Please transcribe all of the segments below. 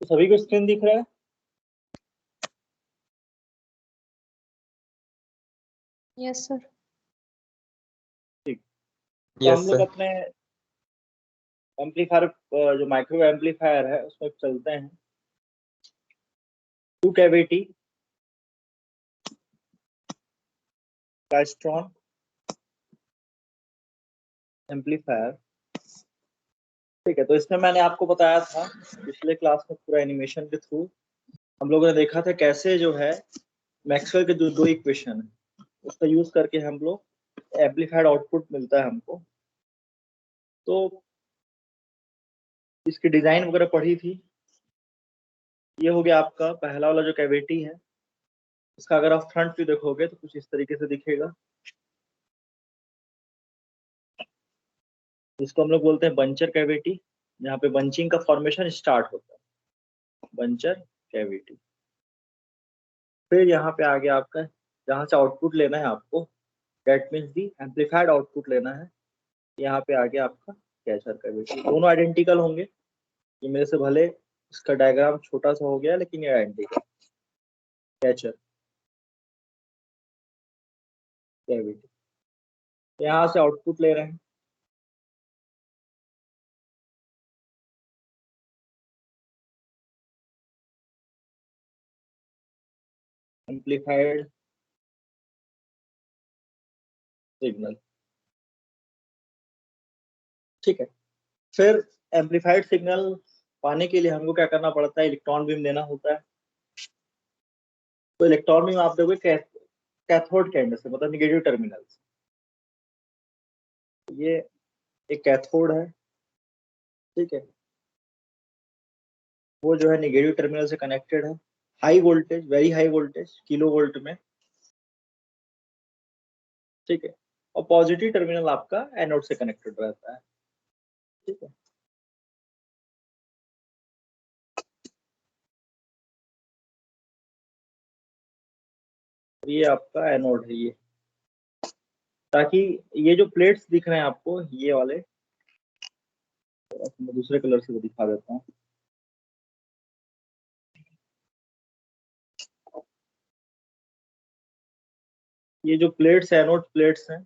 तो सभी को स्क्रीन दिख रहा है? Yes sir. ठीक। तो यस हम लोग सर। अपने एम्पलीफायर जो माइक्रो एम्पलीफायर है उसमें चलते हैं। Two cavity klystron amplifier. ठीक है, तो इसमें मैंने आपको बताया था पिछले क्लास में पूरा एनिमेशन के थ्रू हम लोगों ने देखा था कैसे जो है मैक्सवेल के जो दो इक्वेशन है उसका यूज करके हम लोग एम्पलीफाइड आउटपुट मिलता है हमको। तो इसकी डिजाइन वगैरह पढ़ी थी। ये हो गया आपका पहला वाला जो कैविटी है। इसका अगर आप फ्रंट व्यू देखोगे तो कुछ इस तरीके से दिखेगा। इसको हम लोग बोलते हैं बंचर कैविटी, जहाँ पे बंचिंग का फॉर्मेशन स्टार्ट होता है, बंचर कैविटी। फिर यहाँ पे आ गया आपका जहाँ से आउटपुट लेना है आपको, that means the amplified output लेना है। यहाँ पे आ गया आपका कैचर कैविटी। दोनों आइडेंटिकल होंगे। ये मेरे से भले इसका डायग्राम छोटा सा हो गया लेकिन ये आइडेंटिकल। कैचर कैविटी, यहाँ से आउटपुट ले रहे हैं। एम्पलीफाइड सिग्नल, ठीक है। फिर एम्पलीफाइड सिग्नल पाने के लिए हमको क्या करना पड़ता है, इलेक्ट्रॉन बीम देना होता है। तो इलेक्ट्रॉन बीम आप देखोगे कैथोड के एंड से, मतलब निगेटिव टर्मिनल से। ये एक कैथोड है, ठीक है। वो जो है निगेटिव टर्मिनल से कनेक्टेड है, high voltage, very high voltage, kilo volt में, ठीक है। और पॉजिटिव टर्मिनल आपका एनोड से कनेक्टेड रहता है, ठीक है। ये आपका एनोड है। ये ताकि ये जो प्लेट्स दिख रहे हैं आपको, ये वाले, मैं दूसरे कलर से दिखा देता हूँ। ये जो प्लेट्स एनोड प्लेट्स हैं,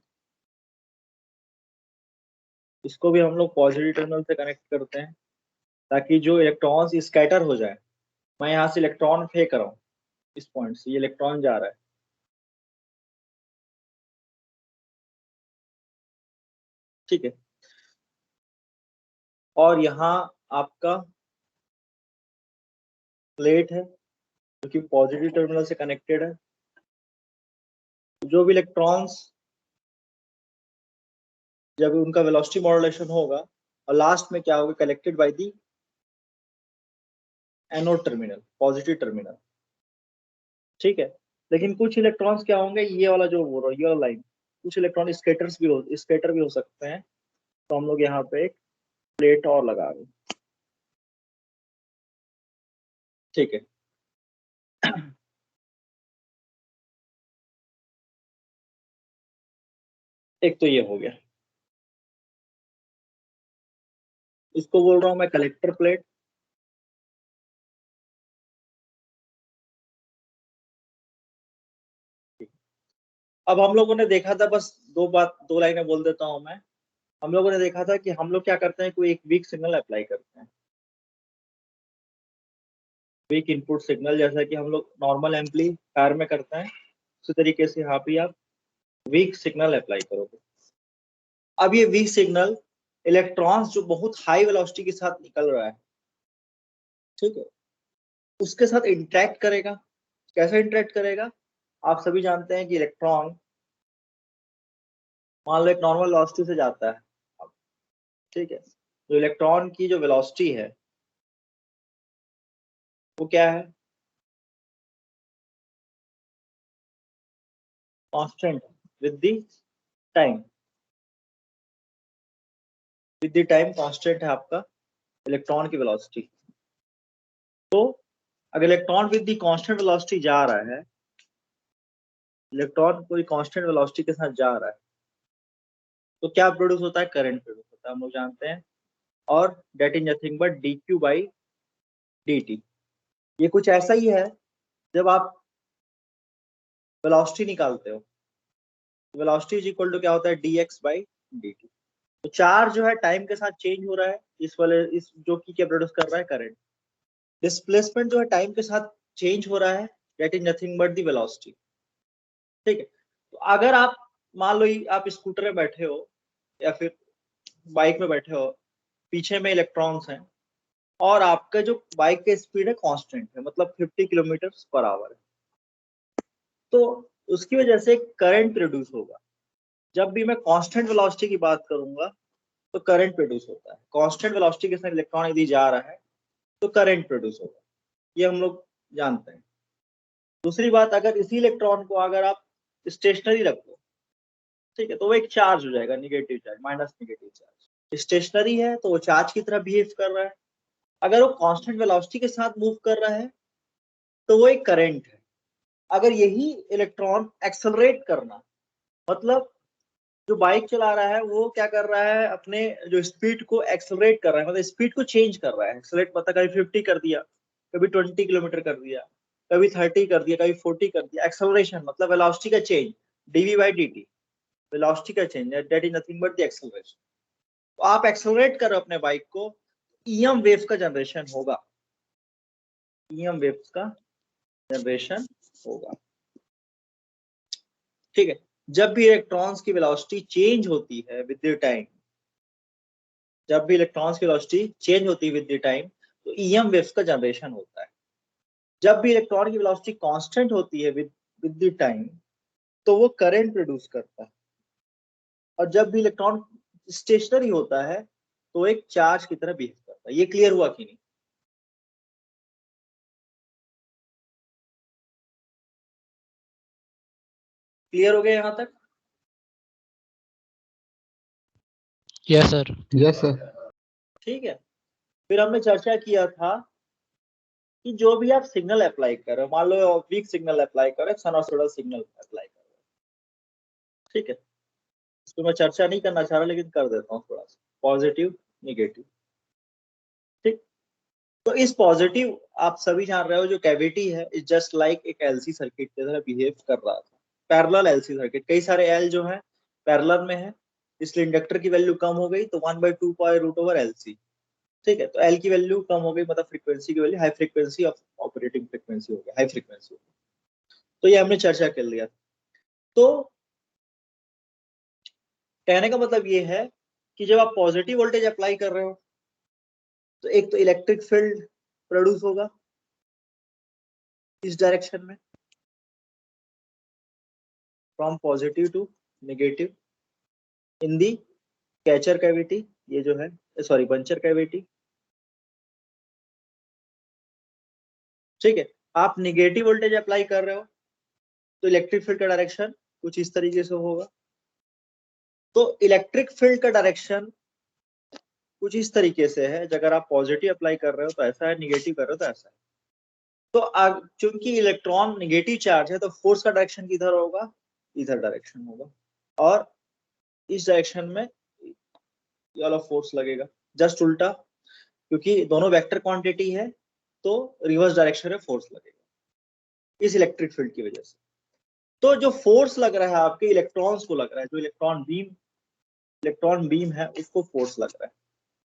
इसको भी हम लोग पॉजिटिव टर्मिनल से कनेक्ट करते हैं ताकि जो इलेक्ट्रॉन्स स्कैटर हो जाए। मैं यहाँ से इलेक्ट्रॉन फेंक रहा हूँ, इस पॉइंट से ये इलेक्ट्रॉन जा रहा है, ठीक है। और यहाँ आपका प्लेट है जो कि पॉजिटिव टर्मिनल से कनेक्टेड है। जो भी इलेक्ट्रॉन्स जब उनका वेलोसिटी मॉड्यूलेशन होगा और लास्ट में क्या होगा, collected by the anode terminal, positive terminal, ठीक है। लेकिन कुछ इलेक्ट्रॉन्स क्या होंगे, ये वाला जो बोल रहा हूँ, ये वाला लाइन, कुछ इलेक्ट्रॉन स्केटर भी हो सकते हैं। तो हम लोग यहाँ पे एक प्लेट और लगा रहे हैं, ठीक है। एक तो ये हो गया, इसको बोल रहा हूँ मैं कलेक्टर प्लेट। अब हम लोगों ने देखा था, बस दो लाइनें बोल देता हूँ मैं। हम लोगों ने देखा था कि हम लोग क्या करते हैं, कोई एक वीक सिग्नल अप्लाई करते हैं, वीक इनपुट सिग्नल, जैसा कि हम लोग नॉर्मल एम्पलीफायर में करते हैं, उसी तरीके से यहाँ पे आप वीक सिग्नल अप्लाई करोगे। अब ये वीक सिग्नल इलेक्ट्रॉन्स जो बहुत हाई वेलोसिटी के साथ निकल रहा है, ठीक है, उसके साथ इंटरेक्ट करेगा। कैसे इंटरेक्ट करेगा, आप सभी जानते हैं कि इलेक्ट्रॉन मान लो एक नॉर्मल वेलोसिटी से जाता है, ठीक है। जो इलेक्ट्रॉन की जो वेलोसिटी है वो क्या है, constant with the time. With the time constant है आपका इलेक्ट्रॉन की वेलोसिटी। तो अगर electron with the constant velocity जा रहा है, इलेक्ट्रॉन कोई कांस्टेंट वेलोसिटी के साथ जा रहा है, तो क्या प्रोड्यूस होता है, करंट प्रोड्यूस होता है, हम लोग जानते हैं। और that is nothing but dq by dt, ये कुछ ऐसा ही है जब आप वेलोसिटी निकालते हो, वेलोसिटी इज इक्वल टू क्या होता है, dx बाई dt। तो चार्ज जो है टाइम के साथ चेंज हो रहा है, इस जो कि क्या प्रोड्यूस कर रहा है, करंट। डिस्प्लेसमेंट जो है टाइम के साथ चेंज हो रहा है, that is nothing but the velocity. ठीक है। तो अगर आप मान लो आप स्कूटर में बैठे हो या फिर बाइक में बैठे हो, पीछे में इलेक्ट्रॉन्स हैं और आपका जो बाइक का स्पीड है कांस्टेंट है, मतलब 50 किलोमीटर पर आवर है, तो उसकी वजह से करंट प्रोड्यूस होगा। जब भी मैं कांस्टेंट वेलोसिटी की बात करूंगा तो करंट प्रोड्यूस होता है। कांस्टेंट वेलोसिटी के साथ इलेक्ट्रॉन यदि जा रहा है तो करंट प्रोड्यूस होगा, ये हम लोग जानते हैं। दूसरी बात, अगर इसी इलेक्ट्रॉन को अगर आप स्टेशनरी रख दो, ठीक है, तो वो एक चार्ज हो जाएगा, negative charge, minus negative charge. Stationary है तो वो चार्ज की तरह बिहेव कर रहा है। अगर वो कांस्टेंट वेलोसिटी के साथ मूव कर रहा है तो वो एक करंट है। अगर यही इलेक्ट्रॉन एक्सेलरेट करना, मतलब जो बाइक चला रहा है वो क्या कर रहा है, अपने जो स्पीड को एक्सेलरेट कर रहा है, मतलब स्पीड को चेंज कर रहा है। एक्सेलरेट मतलब कभी 50 कर दिया, कभी 20 किलोमीटर कर दिया, कभी 30 कर दिया, कभी 40 कर दिया। एक्सेलरेशन मतलब वेलोसिटी का change, dv by dt, velocity का change, that is nothing but the acceleration. तो आप एक्सेलरेट कर रहे हो अपने बाइक को, ईएम वेव का जनरेशन होगा, ईएम वेव्स का जनरेशन होगा। ठीक है। जब भी इलेक्ट्रॉन्स की वेलोसिटी चेंज होती है विद द टाइम, जब भी इलेक्ट्रॉन्स की वेलोसिटी चेंज होती है विद द टाइम, तो ईएम वेव्स का जनरेशन होता है। जब भी इलेक्ट्रॉन की वेलोसिटी कांस्टेंट होती है विद द टाइम, तो वो करंट प्रोड्यूस करता है। और जब भी इलेक्ट्रॉन स्टेशनरी होता है तो एक चार्ज की तरह बिहेव करता है। ये क्लियर हुआ कि नहीं? क्लियर हो गया यहां तक? Yes sir. Yes sir. ठीक है। फिर हमने चर्चा किया था कि जो भी आप सिग्नल अप्लाई कर रहे हो, मान लो वीक सिग्नल अप्लाई कर रहे हो, साइनसॉइडल सिग्नल अप्लाई कर रहे हो, ठीक है, इसको मैं चर्चा नहीं करना चाह रहा लेकिन कर देता हूँ थोड़ा सा, पॉजिटिव निगेटिव। ठीक। तो इस पॉजिटिव, आप सभी जान रहे हो, जो कैविटी है इज जस्ट लाइक एक एलसी सर्किट की तरह बिहेव कर रहा था। पैरेलल एलसी सर्किट, कई सारे एल जो है पैरेलल में है, इसलिए इंडक्टर की वैल्यू कम हो गई, तो 1/2 पाई रूट ओवर एलसी। ठीक है। तो एल की वैल्यू कम हो गई, मतलब फ्रीक्वेंसी की value, high frequency of operating frequency हो गया, हाई फ्रीक्वेंसी हो गया। तो ये हमने चर्चा कर लिया। तो कहने का मतलब ये है कि जब आप पॉजिटिव वोल्टेज अप्लाई कर रहे हो तो एक तो इलेक्ट्रिक फील्ड प्रोड्यूस होगा इस डायरेक्शन में, from positive to negative in the catcher cavity, ये जो है, सॉरी, बंचर कैविटी। ठीक है। आप निगेटिव वोल्टेज अप्लाई कर रहे हो तो इलेक्ट्रिक फील्ड का डायरेक्शन कुछ इस तरीके से होगा। तो इलेक्ट्रिक फील्ड का डायरेक्शन कुछ इस तरीके से है, अगर आप पॉजिटिव अप्लाई कर रहे हो तो ऐसा है, निगेटिव कर रहे हो तो ऐसा है। तो चूंकि इलेक्ट्रॉन निगेटिव चार्ज है तो फोर्स का डायरेक्शन किधर होगा, इधर डायरेक्शन होगा, और इस डायरेक्शन में ये वाला फोर्स लगेगा, जस्ट उल्टा, क्योंकि दोनों वेक्टर क्वांटिटी है तो रिवर्स डायरेक्शन में फोर्स लगेगा इस इलेक्ट्रिक फील्ड की वजह से। तो जो फोर्स लग रहा है आपके इलेक्ट्रॉन्स को लग रहा है, जो इलेक्ट्रॉन बीम है उसको फोर्स लग रहा है।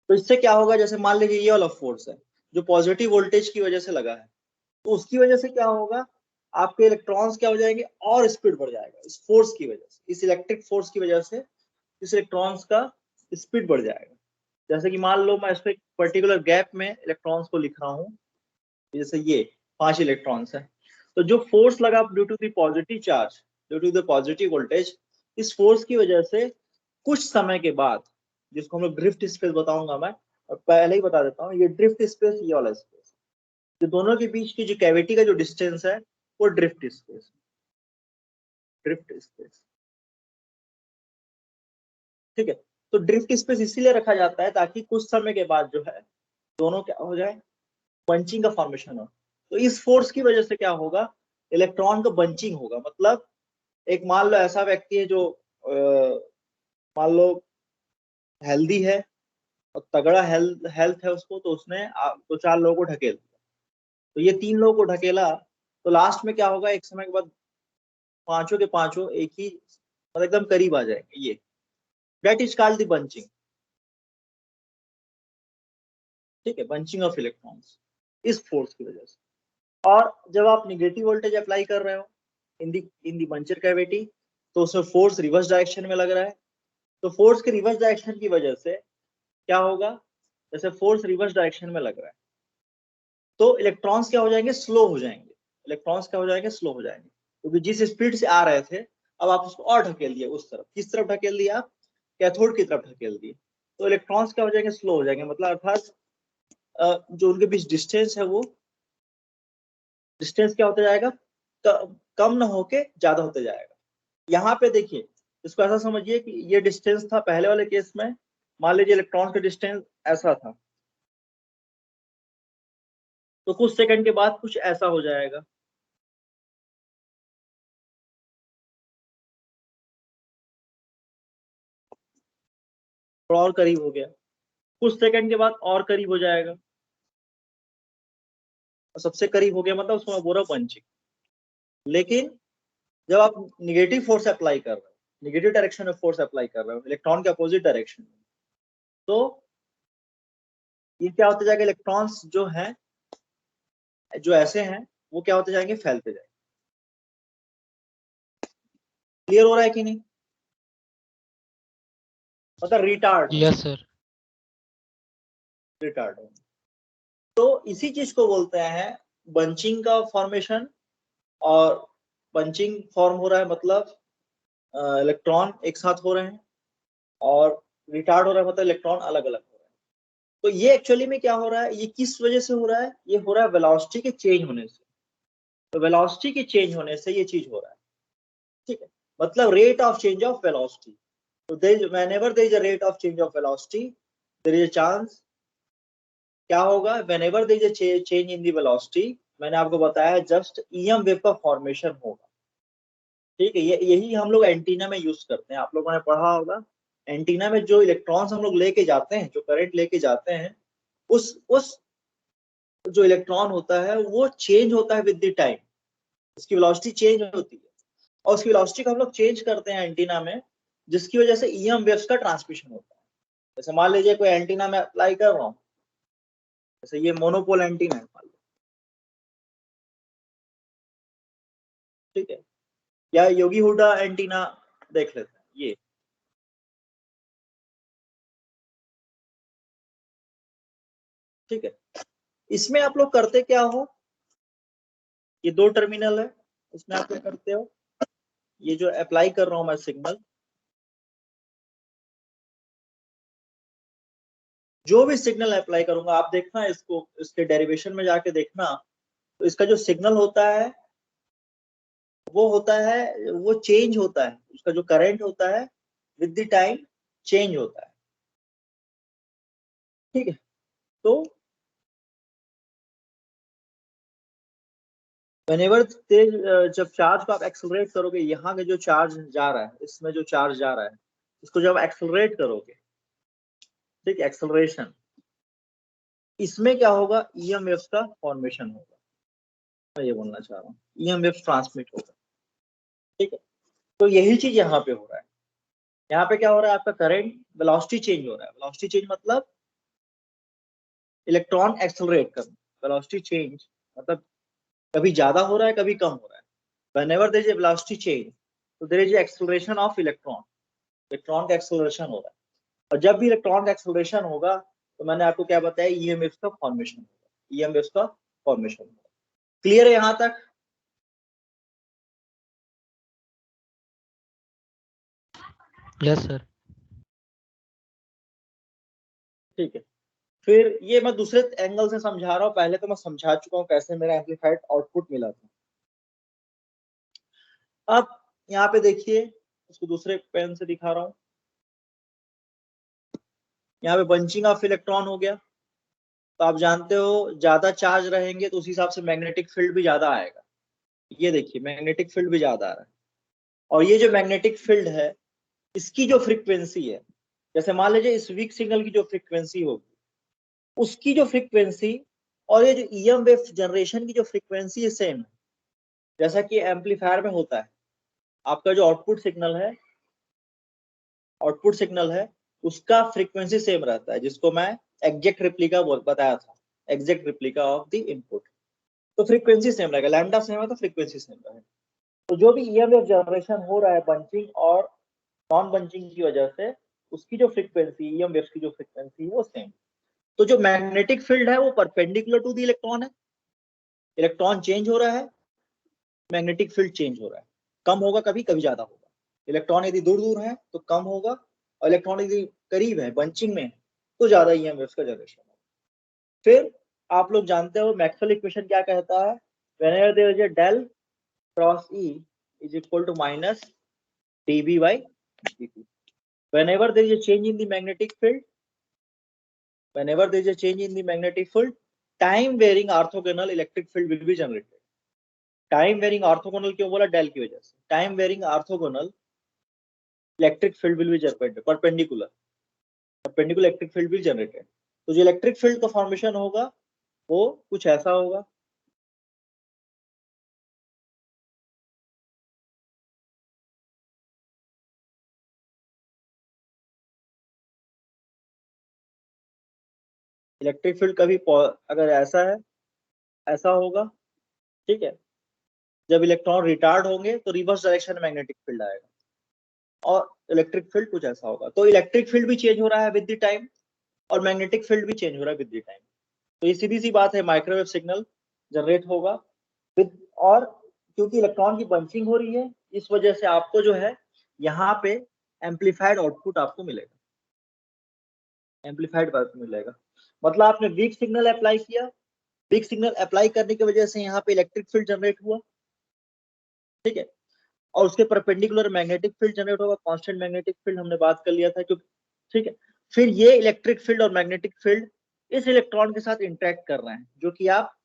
तो इससे क्या होगा, जैसे मान लीजिए ये वाला फोर्स है जो पॉजिटिव वोल्टेज की वजह से लगा है, तो उसकी वजह से क्या होगा, आपके इलेक्ट्रॉन्स क्या हो जाएंगे, और स्पीड बढ़ जाएगा इस फोर्स की वजह से, इस इलेक्ट्रिक फोर्स की वजह से इस इलेक्ट्रॉन्स का स्पीड बढ़ जाएगा। जैसे कि मान लो मैं इसको एक पर्टिकुलर गैप में इलेक्ट्रॉन्स को लिख रहा हूँ, जैसे ये 5 इलेक्ट्रॉन्स है, तो जो फोर्स लगा due to the positive charge, due to the positive voltage, इस फोर्स की वजह से कुछ समय के बाद, जिसको हम लोग ड्रिफ्ट स्पेस बताऊंगा मैं, और पहले ही बता देता हूँ, ये ड्रिफ्ट स्पेस, ये वाला स्पेस, जो दोनों के बीच की जो कैविटी का जो डिस्टेंस है वो ड्रिफ्ट स्पेस, ड्रिफ्ट स्पेस। ठीक है। तो ड्रिफ्ट स्पेस इसीलिए रखा जाता है ताकि कुछ समय के बाद जो है दोनों क्या हो जाए, बंचिंग का फॉर्मेशन हो। तो इस फोर्स की वजह से क्या होगा, इलेक्ट्रॉन का बंचिंग होगा। मतलब एक मान लो ऐसा व्यक्ति है जो मान लो हेल्दी है और तगड़ा हेल्थ है उसको, तो उसने 2-4 लोगों को ढकेल दिया, तो ये 3 लोगों को ढकेला, तो लास्ट में क्या होगा, एक समय के बाद पांचों के पांचों एक ही मतलब एकदम करीब आ जाएंगे। ये that is called the bunching. ठीक है, बंचिंग ऑफ इलेक्ट्रॉन्स इस फोर्स की वजह से। और जब आप निगेटिव वोल्टेज अप्लाई कर रहे हो इन दी बंचर कैविटी, तो उसमें फोर्स रिवर्स डायरेक्शन में लग रहा है। तो फोर्स के रिवर्स डायरेक्शन की वजह से क्या होगा, जैसे फोर्स रिवर्स डायरेक्शन में लग रहा है तो इलेक्ट्रॉन्स क्या हो जाएंगे, स्लो हो जाएंगे। इलेक्ट्रॉन्स क्या हो जाएंगे, स्लो हो जाएंगे, क्योंकि जिस स्पीड से आ रहे थे अब आप उसको और ढकेल दिए उस तरफ। किस तरफ ढकेल दिया आप, कैथोड की तरफ ढकेल दिए, तो इलेक्ट्रॉन्स क्या हो जाएंगे, स्लो हो जाएंगे। मतलब अर्थात जो उनके बीच डिस्टेंस है वो डिस्टेंस क्या होता जाएगा, कम ना होके ज्यादा होते जाएगा। यहाँ पे देखिए, इसको ऐसा समझिए कि ये डिस्टेंस था पहले वाले केस में, मान लीजिए इलेक्ट्रॉन का डिस्टेंस ऐसा था, तो कुछ सेकंड के बाद कुछ ऐसा हो जाएगा। थोड़ा और करीब हो गया, कुछ सेकंड के बाद और करीब हो जाएगा, और सबसे करीब हो गया मतलब उसको मैं बोल रहा हूँ पंचिंग। लेकिन जब आप निगेटिव फोर्स अप्लाई कर रहे हो, निगेटिव डायरेक्शन में फोर्स अप्लाई कर रहे हो इलेक्ट्रॉन के अपोजिट डायरेक्शन में, तो ये क्या होते जाएगा, इलेक्ट्रॉन्स जो हैं जो ऐसे हैं वो क्या होते जाएंगे, फैलते जाएंगे। क्लियर हो रहा है कि नहीं, मतलब रिटार्ड Yes, sir. रिटार्ड। तो इसी चीज को बोलते हैं बंचिंग का फॉर्मेशन। और बंचिंग फॉर्म हो रहा है मतलब इलेक्ट्रॉन एक साथ हो रहे हैं, और रिटार्ड हो रहा है मतलब इलेक्ट्रॉन अलग अलग हो रहे हैं। तो ये एक्चुअली में क्या हो रहा है, ये किस वजह से हो रहा है, ये हो रहा है वेलोसिटी के चेंज होने से। तो वेलोसिटी के चेंज होने से ये चीज हो रहा है। ठीक है, मतलब rate of change of velocity. तो whenever there is a rate of change of velocity, there is a chance, क्या होगा, whenever there is a change in the velocity, मैंने आपको बताया है जस्ट EM वेव का फॉर्मेशन होगा। ठीक है, यही हम लोग एंटीना में यूज करते हैं। आप लोगों ने पढ़ा होगा एंटीना में जो इलेक्ट्रॉन्स हम लोग लेके जाते हैं, जो करंट लेके जाते हैं, उस जो इलेक्ट्रॉन होता है वो चेंज होता है विद द टाइम, उसकी वेलोसिटी चेंज होती है, और उसकी वेलोसिटी को हम लोग चेंज करते हैं एंटीना में, जिसकी वजह से EM वेव्स का ट्रांसमिशन होता है। जैसे मान लीजिए कोई एंटीना में अप्लाई कर रहा हूँ, जैसे ये मोनोपोल एंटीना है मान लो, ठीक है, या योगी हुडा एंटीना देख लेते हैं। ये ठीक है, इसमें आप लोग करते क्या हो, ये 2 टर्मिनल है, इसमें आप लोग करते हो, ये जो अप्लाई कर रहा हूं मैं सिग्नल, जो भी सिग्नल अप्लाई करूंगा आप देखना, इसको इसके डेरिवेशन में जाके देखना, तो इसका जो सिग्नल होता है वो होता है, वो चेंज होता है, उसका जो करंट होता है विद द टाइम चेंज होता है। ठीक है, तो व्हेनेवर तेज जब चार्ज को आप एक्सेलरेट करोगे, यहाँ के जो चार्ज जा रहा है, इसमें जो चार्ज जा रहा है, इसको जब एक्सेलरेट करोगे, ठीक, एक्सेलरेशन, इसमें क्या होगा, EM वेव्स का फॉर्मेशन होगा। मैं ये बोलना चाह रहा हूँ, EM वेव्स ट्रांसमिट होगा। ठीक है, तो यही चीज यहाँ पे हो रहा है। यहाँ पे क्या हो रहा है, आपका करंट वेलोसिटी चेंज हो रहा है। वेलोसिटी चेंज मतलब इलेक्ट्रॉन एक्सेलरेट करना, वेलोसिटी चेंज मतलब कभी ज्यादा हो रहा है कभी कम हो रहा है। whenever there is a velocity change, तो there is a acceleration of electron, electron का एक्सेलरेशन हो रहा है। और जब भी इलेक्ट्रॉन का एक्सेलरेशन होगा, तो मैंने आपको क्या बताया, EMF का फॉर्मेशन होगा, EMF का फॉर्मेशन होगा। क्लियर है यहां तक? Yes, sir. ठीक है, फिर ये मैं दूसरे एंगल से समझा रहा हूँ, पहले तो मैं समझा चुका हूँ कैसे मेरा एम्पलीफाइड आउटपुट मिला था। अब यहाँ पे देखिए, इसको दूसरे पेन से दिखा रहा हूँ। यहाँ पे बंचिंग ऑफ इलेक्ट्रॉन हो गया, तो आप जानते हो ज्यादा चार्ज रहेंगे तो उस हिसाब से मैग्नेटिक फील्ड भी ज्यादा आएगा। ये देखिए मैग्नेटिक फील्ड भी ज्यादा आ रहा है, और ये जो मैग्नेटिक फील्ड है इसकी जो फ्रीक्वेंसी है, जैसे मान लीजिए इस वीक सिग्नल की जो फ्रीक्वेंसी होगी, उसकी जो फ्रीक्वेंसी और ये जो ईएम वेव जनरेशन की जो फ्रीक्वेंसी है सेम है, जैसा कि एम्पलीफायर में होता है। आपका जो आउटपुट सिग्नल है उसका फ्रीक्वेंसी सेम रहता है, जिसको मैं एग्जैक्ट रिप्लिका बताया था, exact replica of the input. तो फ्रीक्वेंसी सेम रहेगा, लैम्डा सेम है तो फ्रीक्वेंसी सेम रहेगा। तो जो भी ईएम वेव जनरेशन हो रहा है बंचिंग और नॉन बंचिंग की वजह से, उसकी जो फ्रीक्वेंसी, ईएम वेव्स की जो फ्रीक्वेंसी है वो सेम। तो जो मैग्नेटिक फील्ड है वो परपेंडिकुलर टू द इलेक्ट्रॉन है, इलेक्ट्रॉन चेंज हो रहा है, मैग्नेटिक फील्ड चेंज हो रहा है, कम होगा कभी, कभी ज्यादा होगा। इलेक्ट्रॉन यदि दूर दूर है तो कम होगा, और इलेक्ट्रॉन यदि करीब है, बंचिंग में है, तो ज्यादा ईएम वेव्स का जनरेशन होगा। फिर आप लोग जानते हो मैक्सवेल इक्वेशन क्या कहता है, whenever there is a del cross E is equal to minus dB by dt. Whenever there is a change in the magnetic field, time varying orthogonal electric field will be generated. Time varying orthogonal क्यों बोला, del की वजह से। Time varying orthogonal electric field will be perpendicular electric field will generated. तो जो electric field का formation होगा वो कुछ ऐसा होगा। इलेक्ट्रिक फील्ड कभी अगर ऐसा है, ऐसा होगा, ठीक है। जब इलेक्ट्रॉन रिटार्ड होंगे तो रिवर्स डायरेक्शन में मैग्नेटिक फील्ड आएगा, और इलेक्ट्रिक फील्ड कुछ ऐसा होगा। तो इलेक्ट्रिक फील्ड भी चेंज हो रहा है विद द टाइम, और मैग्नेटिक फील्ड भी चेंज हो रहा है विद द टाइम। तो ये सीधी सी बात है, माइक्रोवेव सिग्नल जनरेट होगा विद, और क्योंकि इलेक्ट्रॉन की बंचिंग हो रही है, इस वजह से आपको जो है यहाँ पे एम्पलीफाइड आउटपुट आपको मिलेगा, एम्पलीफाइड आउटपुट मिलेगा। मतलब आपने वीक सिग्नल अप्लाई किया, वीक सिग्नल अप्लाई करने की वजह से यहाँ पे इलेक्ट्रिक फील्ड जनरेट हुआ, ठीक है, और उसके परपेंडिकुलर मैग्नेटिक फील्ड जनरेट होगा, कांस्टेंट मैग्नेटिक फील्ड हमने बात कर लिया था, क्योंकि ठीक है। फिर ये इलेक्ट्रिक फील्ड और मैग्नेटिक फील्ड इस इलेक्ट्रॉन के साथ इंटरेक्ट कर रहे हैं, जो कि आप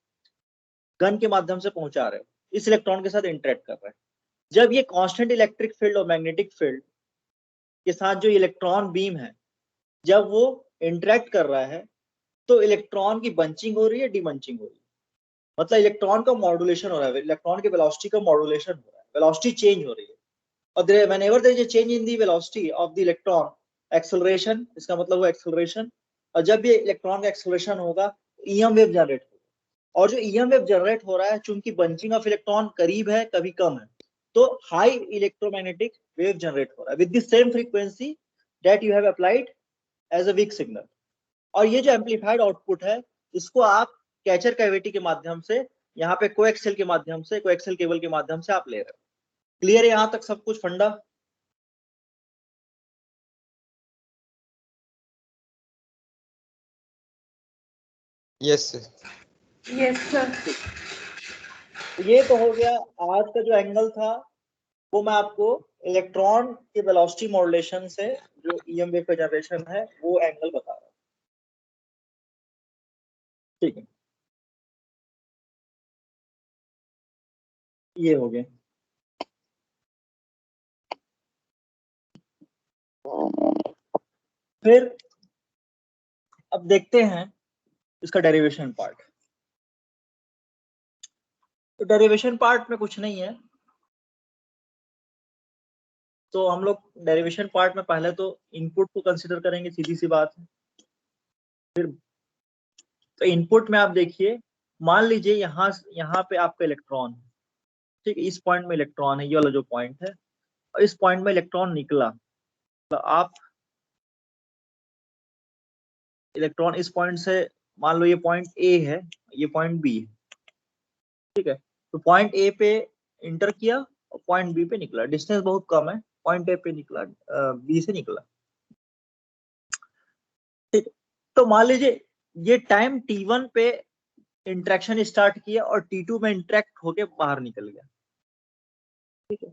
गन के माध्यम से पहुंचा रहे हो, इस इलेक्ट्रॉन के साथ इंटरेक्ट कर रहे हैं। जब ये कांस्टेंट इलेक्ट्रिक फील्ड और मैग्नेटिक फील्ड के साथ जो इलेक्ट्रॉन बीम है, जब वो इंटरेक्ट कर रहा है, तो इलेक्ट्रॉन की बंचिंग हो रही है, डीबंचिंग हो रही है, मतलब इलेक्ट्रॉन का मॉड्यूलेशन हो रहा है, इलेक्ट्रॉन की वेलोसिटी का मॉड्यूलेशन हो रहा है, वेलोसिटी चेंज हो रही है। और whenever there is a change in the velocity of the electron, acceleration, इसका मतलब वो acceleration, और जब ये इलेक्ट्रॉन का acceleration होगा, EM वेव जनरेट होगा। और जो EM वेव जनरेट हो रहा है, चूंकि बंचिंग ऑफ इलेक्ट्रॉन करीब है, कभी कम है, तो हाई इलेक्ट्रोमैग्नेटिक वेव जनरेट हो रहा है with the same frequency that you have applied as a weak signal. और ये जो एम्पलीफाइड आउटपुट है, इसको आप कैचर कैविटी के माध्यम से, यहाँ पे कोएक्सियल के माध्यम से, कोएक्सियल केबल के माध्यम से आप ले रहे हो। क्लियर है यहां तक सब कुछ फंडा? Yes sir. Yes sir. ये तो हो गया आज का जो एंगल था, वो मैं आपको इलेक्ट्रॉन के वेलोसिटी मॉड्यूलेशन से जो ईएम वेव का जनरेशन है वो एंगल बता रहा हूं, ठीक है। ये हो गया। फिर अब देखते हैं इसका डेरिवेशन पार्ट। तो डेरिवेशन पार्ट में कुछ नहीं है, तो हम लोग डेरिवेशन पार्ट में पहले तो इनपुट को कंसीडर करेंगे, सीधी सी बात है। फिर तो इनपुट में आप देखिए, मान लीजिए यहाँ पे आपका इलेक्ट्रॉन है, ठीक है, इस पॉइंट में इलेक्ट्रॉन है, ये वाला जो पॉइंट है, और इस पॉइंट में इलेक्ट्रॉन निकला, तो आप इलेक्ट्रॉन इस पॉइंट से, मान लो ये पॉइंट ए है, ये पॉइंट बी है, ठीक है, तो पॉइंट ए पे इंटर किया और पॉइंट बी पे निकला, डिस्टेंस बहुत कम है, पॉइंट ए पे निकला, बी से निकला, ठीक है। तो मान लीजिए ये टाइम t1 पे इंटरेक्शन स्टार्ट किया और t2 में इंटरेक्ट होके बाहर निकल गया, ठीक है,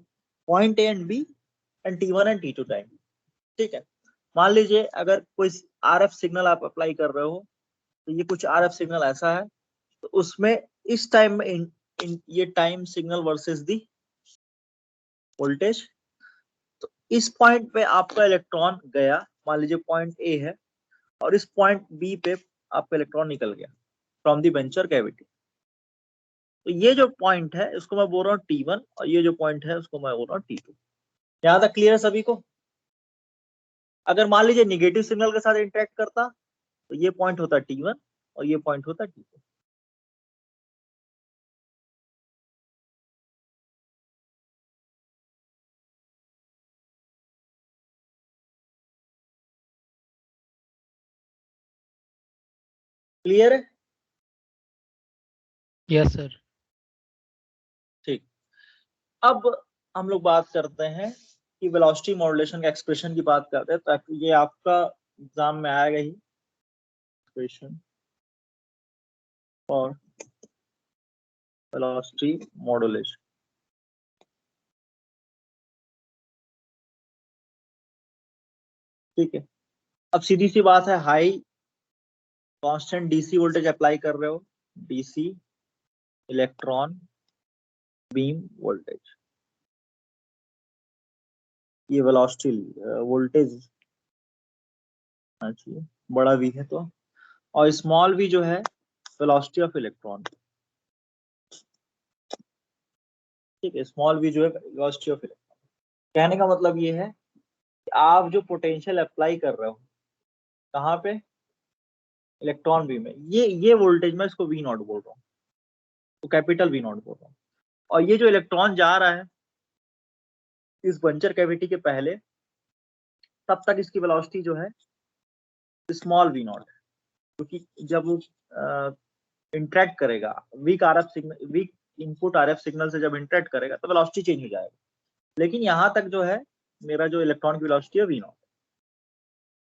point A and B and t1 and t2 time, ठीक है। मान लीजिए अगर कोई RF सिग्नल आप अप्लाई कर रहे हो, तो ये कुछ RF सिग्नल ऐसा है, तो उसमें इस टाइम में ये टाइम सिग्नल वर्सेस दी वोल्टेज, तो इस पॉइंट पे आपका इलेक्ट्रॉन गया, मान लीजिए पॉइंट ए है, और इस पॉइंट बी पे आपका इलेक्ट्रॉन निकल गया, फ्रॉम द बंचर कैविटी। तो ये जो पॉइंट है इसको मैं बोल रहा हूँ T1 और ये जो पॉइंट है उसको मैं बोल रहा हूँ T2। यहां तक क्लियर है सभी को? अगर मान लीजिए निगेटिव सिग्नल के साथ इंटरेक्ट करता तो ये पॉइंट होता T1 और ये पॉइंट होता T2। क्लियर है? Yes sir. ठीक। अब हम लोग बात करते हैं कि वेलोसिटी मॉड्यूलेशन का एक्सप्रेशन की बात करते हैं, ताकि ये आपका एग्जाम में आएगा ही, एक्सप्रेशन फॉर वेलोसिटी मॉड्यूलेशन। ठीक है, अब सीधी सी बात है, high constant DC voltage apply कर रहे हो, डीसी इलेक्ट्रॉन बीम वोल्टेज, ये वेलोसिटी वोल्टेज चाहिए, बड़ा वी है तो, और स्मॉल वी जो है वेलोसिटी ऑफ इलेक्ट्रॉन। ठीक है, स्मॉल वी जो है वेलोसिटी ऑफ इलेक्ट्रॉन। कहने का मतलब ये है कि आप जो पोटेंशियल अप्लाई कर रहे हो कहाँ पे, इलेक्ट्रॉन बीम में, ये वोल्टेज मैं इसको वी नॉट बोल रहा हूँ, तो कैपिटल वी नॉट बोल रहा हूँ। और ये जो इलेक्ट्रॉन जा रहा है इस बंचर कैविटी के पहले, तब तक इसकी वेलोसिटी जो है स्मॉल वी नॉट, क्योंकि जब वो इंटरेक्ट करेगा weak RF signal, weak input RF signal से जब इंटरेक्ट करेगा तो वेलोसिटी चेंज हो जाएगा। लेकिन यहां तक जो है मेरा जो इलेक्ट्रॉन की वेलोसिटी है वी नॉट।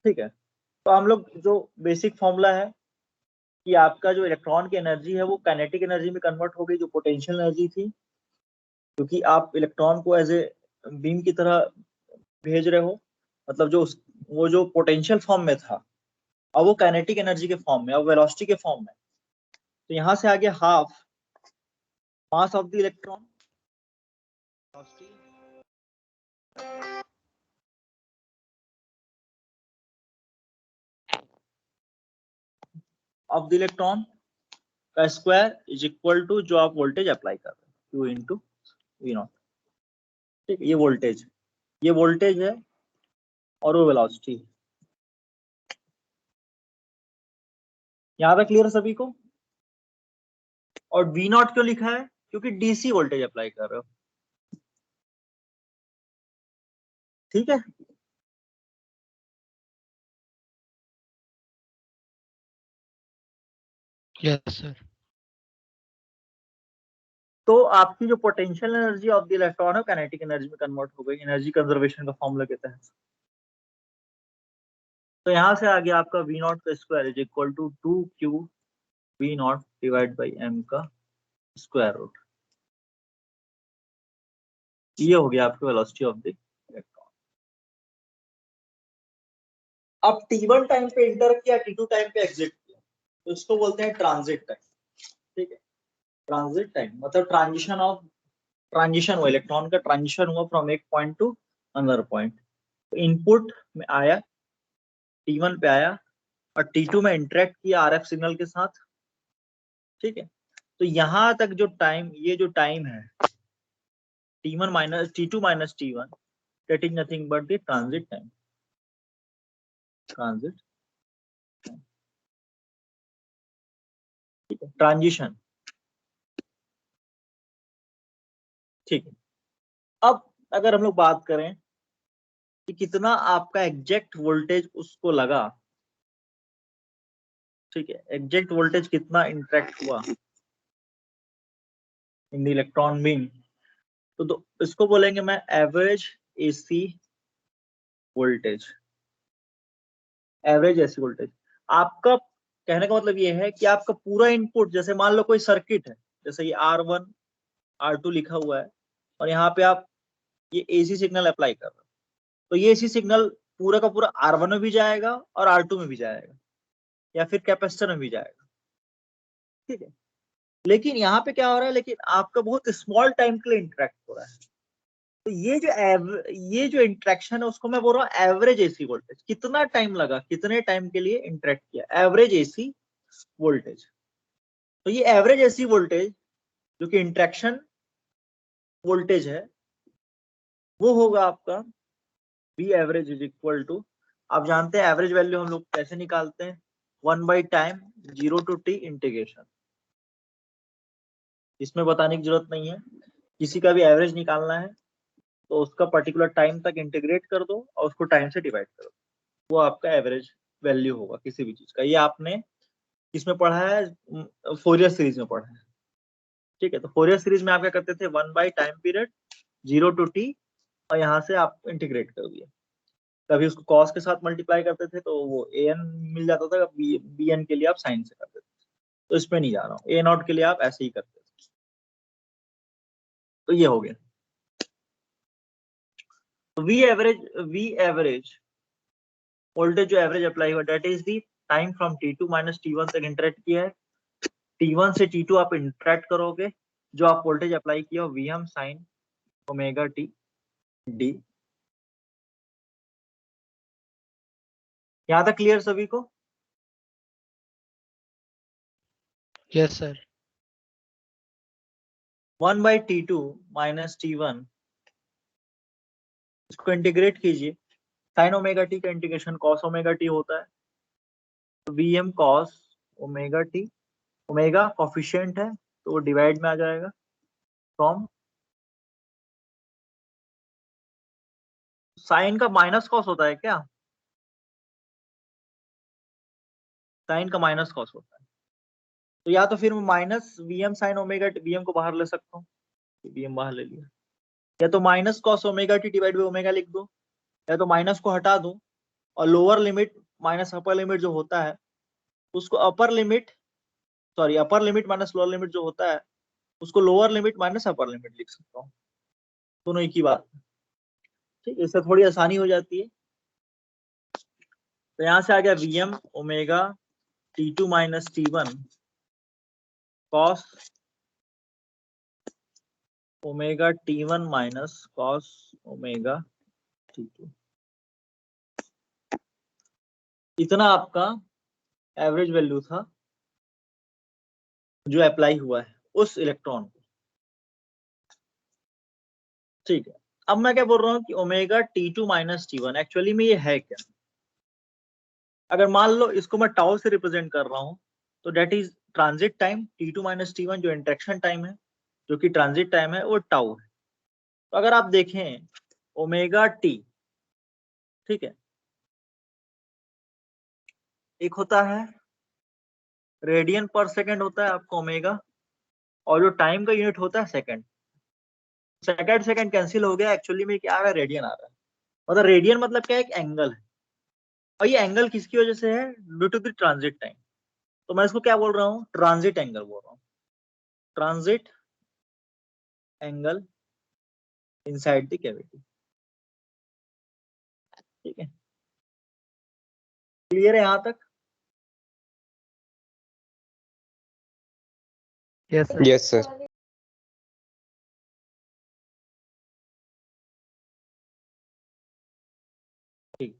ठीक है, तो हम लोग जो बेसिक फॉर्मूला है कि आपका जो इलेक्ट्रॉन की एनर्जी है वो काइनेटिक एनर्जी में कन्वर्ट हो गई, जो पोटेंशियल एनर्जी थी, क्योंकि आप इलेक्ट्रॉन को एज ए बीम की तरह भेज रहे हो, मतलब जो वो जो पोटेंशियल फॉर्म में था अब वो काइनेटिक एनर्जी के फॉर्म में, अब वेलोसिटी के फॉर्म में। तो यहां से आगे half mass of the electron of the electron का स्क्वायर इज इक्वल टू जो आप वोल्टेज अप्लाई कर रहे हो, Q इंटू वी नॉट। ठीक है, ये वोल्टेज है और वो वेलोसिटी है। यहां तक क्लियर सभी को? और वी नॉट क्यों लिखा है? क्योंकि डीसी वोल्टेज अप्लाई कर रहे हो। ठीक है, यस सर। तो आपकी जो potential energy of the electron है काइनेटिक एनर्जी में कन्वर्ट हो गई, एनर्जी कंजर्वेशन का फॉर्मूला के तहत। तो यहां से आगे आपका वी नॉट का square is equal to 2Q V naught divide by M का स्क्वायर रूट। ये हो गया आपकी वेलोसिटी ऑफ द इलेक्ट्रॉन। अब T1 टाइम पे इंटर किया, T2 टाइम पे एग्जिट किया, तो इसको बोलते हैं ट्रांजिट टाइम। ठीक है, ट्रांजिट टाइम मतलब ट्रांजिशन हुआ, इलेक्ट्रॉन का ट्रांजिशन हुआ फ्रॉम एक point two another point. Input में आया, T1 पे आया और T2 में इंटरेक्ट किया आरएफ सिग्नल के साथ। ठीक है, तो यहां तक जो टाइम, ये जो टाइम है T1 minus T2 minus T1, that is nothing but the transit time, transit time। ठीक है, ट्रांजिशन। ठीक है, अब अगर हम लोग बात करें कि कितना आपका एग्जैक्ट वोल्टेज उसको लगा, ठीक है, एग्जैक्ट वोल्टेज कितना इंटरेक्ट हुआ इन द इलेक्ट्रॉन बीम, तो इसको बोलेंगे मैं average AC voltage. Average AC voltage आपका, कहने का मतलब ये है कि आपका पूरा इनपुट, जैसे मान लो कोई सर्किट है, जैसे ये R1 R2 लिखा हुआ है और यहाँ पे आप ये एसी सिग्नल अप्लाई कर रहे हो, तो ये एसी सिग्नल पूरा का पूरा R1 में भी जाएगा और R2 में भी जाएगा या फिर कैपेसिटर में भी जाएगा। ठीक है, लेकिन यहाँ पे क्या हो रहा है, लेकिन आपका बहुत स्मॉल टाइम के लिए इंटरेक्ट हो रहा है। तो ये जो इंटरेक्शन है उसको मैं बोल रहा हूँ एवरेज एसी वोल्टेज। कितना टाइम लगा, कितने टाइम के लिए इंटरेक्ट किया, एवरेज एसी वोल्टेज। तो ये एवरेज एसी वोल्टेज जो कि इंट्रैक्शन वोल्टेज है वो होगा आपका V average is equal to, आप जानते हैं एवरेज वैल्यू हम लोग कैसे निकालते हैं, 1 टाइम 0 to t इंटीग्रेशन। इसमें बताने की जरूरत नहीं है, किसी का भी एवरेज निकालना है तो उसका पर्टिकुलर टाइम तक इंटीग्रेट कर दो और उसको टाइम से डिवाइड कर दो, वो आपका एवरेज वैल्यू होगा किसी भी चीज का। ये आपने किसमें पढ़ा है, फोरियर सीरीज में पढ़ा है। ठीक है, तो फोरियर सीरीज में आप क्या करते थे, 1 टाइम पीरियड 0 to t और यहाँ से आप इंटीग्रेट कर दिया। कभी उसको कॉस के साथ मल्टीप्लाई करते थे तो वो an मिल जाता था, bn के लिए आप साइन से करते थे। तो इसमें नहीं जा रहा हूँ, a नॉट के लिए आप ऐसे ही करते थे। तो ये हो गया। तो v एवरेज वोल्टेज जो एवरेज अप्लाई हुआ that is the time from t2 minus t1 तक इंटरेक्ट किया है। t1 से t2 आप इंटरेक्ट करोगे, जो आप वोल्टेज अप्लाई किया Vm sine omega t d। यहाँ तक क्लियर सभी को? Yes, sir. 1/t2 minus t1, इसको इंटीग्रेट कीजिए, साइन ओमेगा टी का इंटीग्रेशन कॉस ओमेगा टी होता है, तो Vm cos omega T, omega coefficient है तो वो डिवाइड में आ जाएगा फ्रॉम, साइन का माइनस कॉस होता है क्या, साइन का माइनस कॉस होता है, तो या तो फिर minus Vm sine omega T, Vm को बाहर ले सकता हूँ, Vm बाहर ले लिया, या तो minus cos omega T divide by omega लिख दो, या तो माइनस को हटा दो और lower limit minus upper limit जो होता है उसको upper limit, sorry upper limit minus lower limit जो होता है उसको lower limit minus upper limit लिख सकता हूँ, दोनों एक ही बात है। ठीक है, इससे थोड़ी आसानी हो जाती है। तो यहाँ से आ गया Vm omega t2 minus t1 cos omega t1 minus cos omega t2। इतना आपका एवरेज वैल्यू था जो अप्लाई हुआ है उस इलेक्ट्रॉन को। ठीक है, अब मैं क्या बोल रहा हूँ कि omega t2 minus t1 actually में ये है क्या। अगर मान लो इसको मैं टाउ से रिप्रेजेंट कर रहा हूँ तो that is transit time, t2 minus t1 जो इंट्रैक्शन टाइम है जो कि ट्रांजिट टाइम है वो टाउ है। तो अगर आप देखें ओमेगा टी, ठीक है, एक होता है रेडियन पर सेकेंड होता है आपका ओमेगा, और जो टाइम का यूनिट होता है सेकंड। सेकंड कैंसिल हो गया, एक्चुअली में क्या आ रहा है, रेडियन आ रहा है। मतलब रेडियन मतलब क्या है, एक एंगल है, और ये एंगल किसकी वजह से है, due to the transit time. तो मैं इसको क्या बोल रहा हूँ, ट्रांजिट एंगल बोल रहा हूँ, transit angle inside the cavity. ठीक है, क्लियर है यहाँ तक? Yes, sir. Yes, sir. ठीक,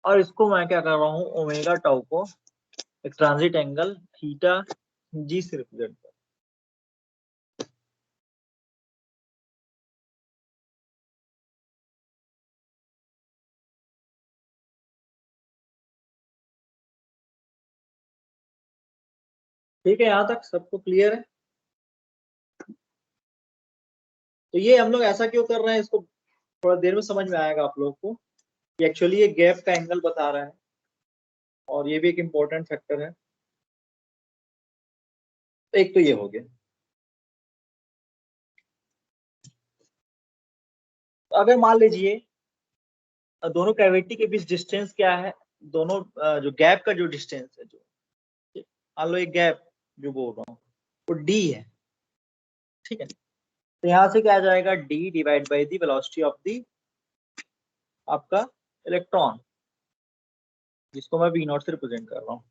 और इसको मैं क्या कर रहा हूँ, ओमेगा टाउ को एक ट्रांजिट एंगल थीटा जी से रिप्रेजेंट कर। ठीक है, यहाँ तक सबको क्लियर है? तो ये हम लोग ऐसा क्यों कर रहे हैं, इसको थोड़ा देर में समझ में आएगा आप लोग को कि एक्चुअली ये गैप का एंगल बता रहा है और ये भी एक इम्पोर्टेंट फैक्टर है। तो एक तो ये हो गया। तो अगर मान लीजिए दोनों कैविटी के बीच डिस्टेंस क्या है, दोनों जो गैप का जो डिस्टेंस है, जो मान लो एक गैप जो बोल रहा हूँ वो d है। ठीक है, तो यहाँ से क्या आ जाएगा, d divide by the velocity of the आपका इलेक्ट्रॉन, जिसको मैं v नॉट से रिप्रेजेंट कर रहा हूँ।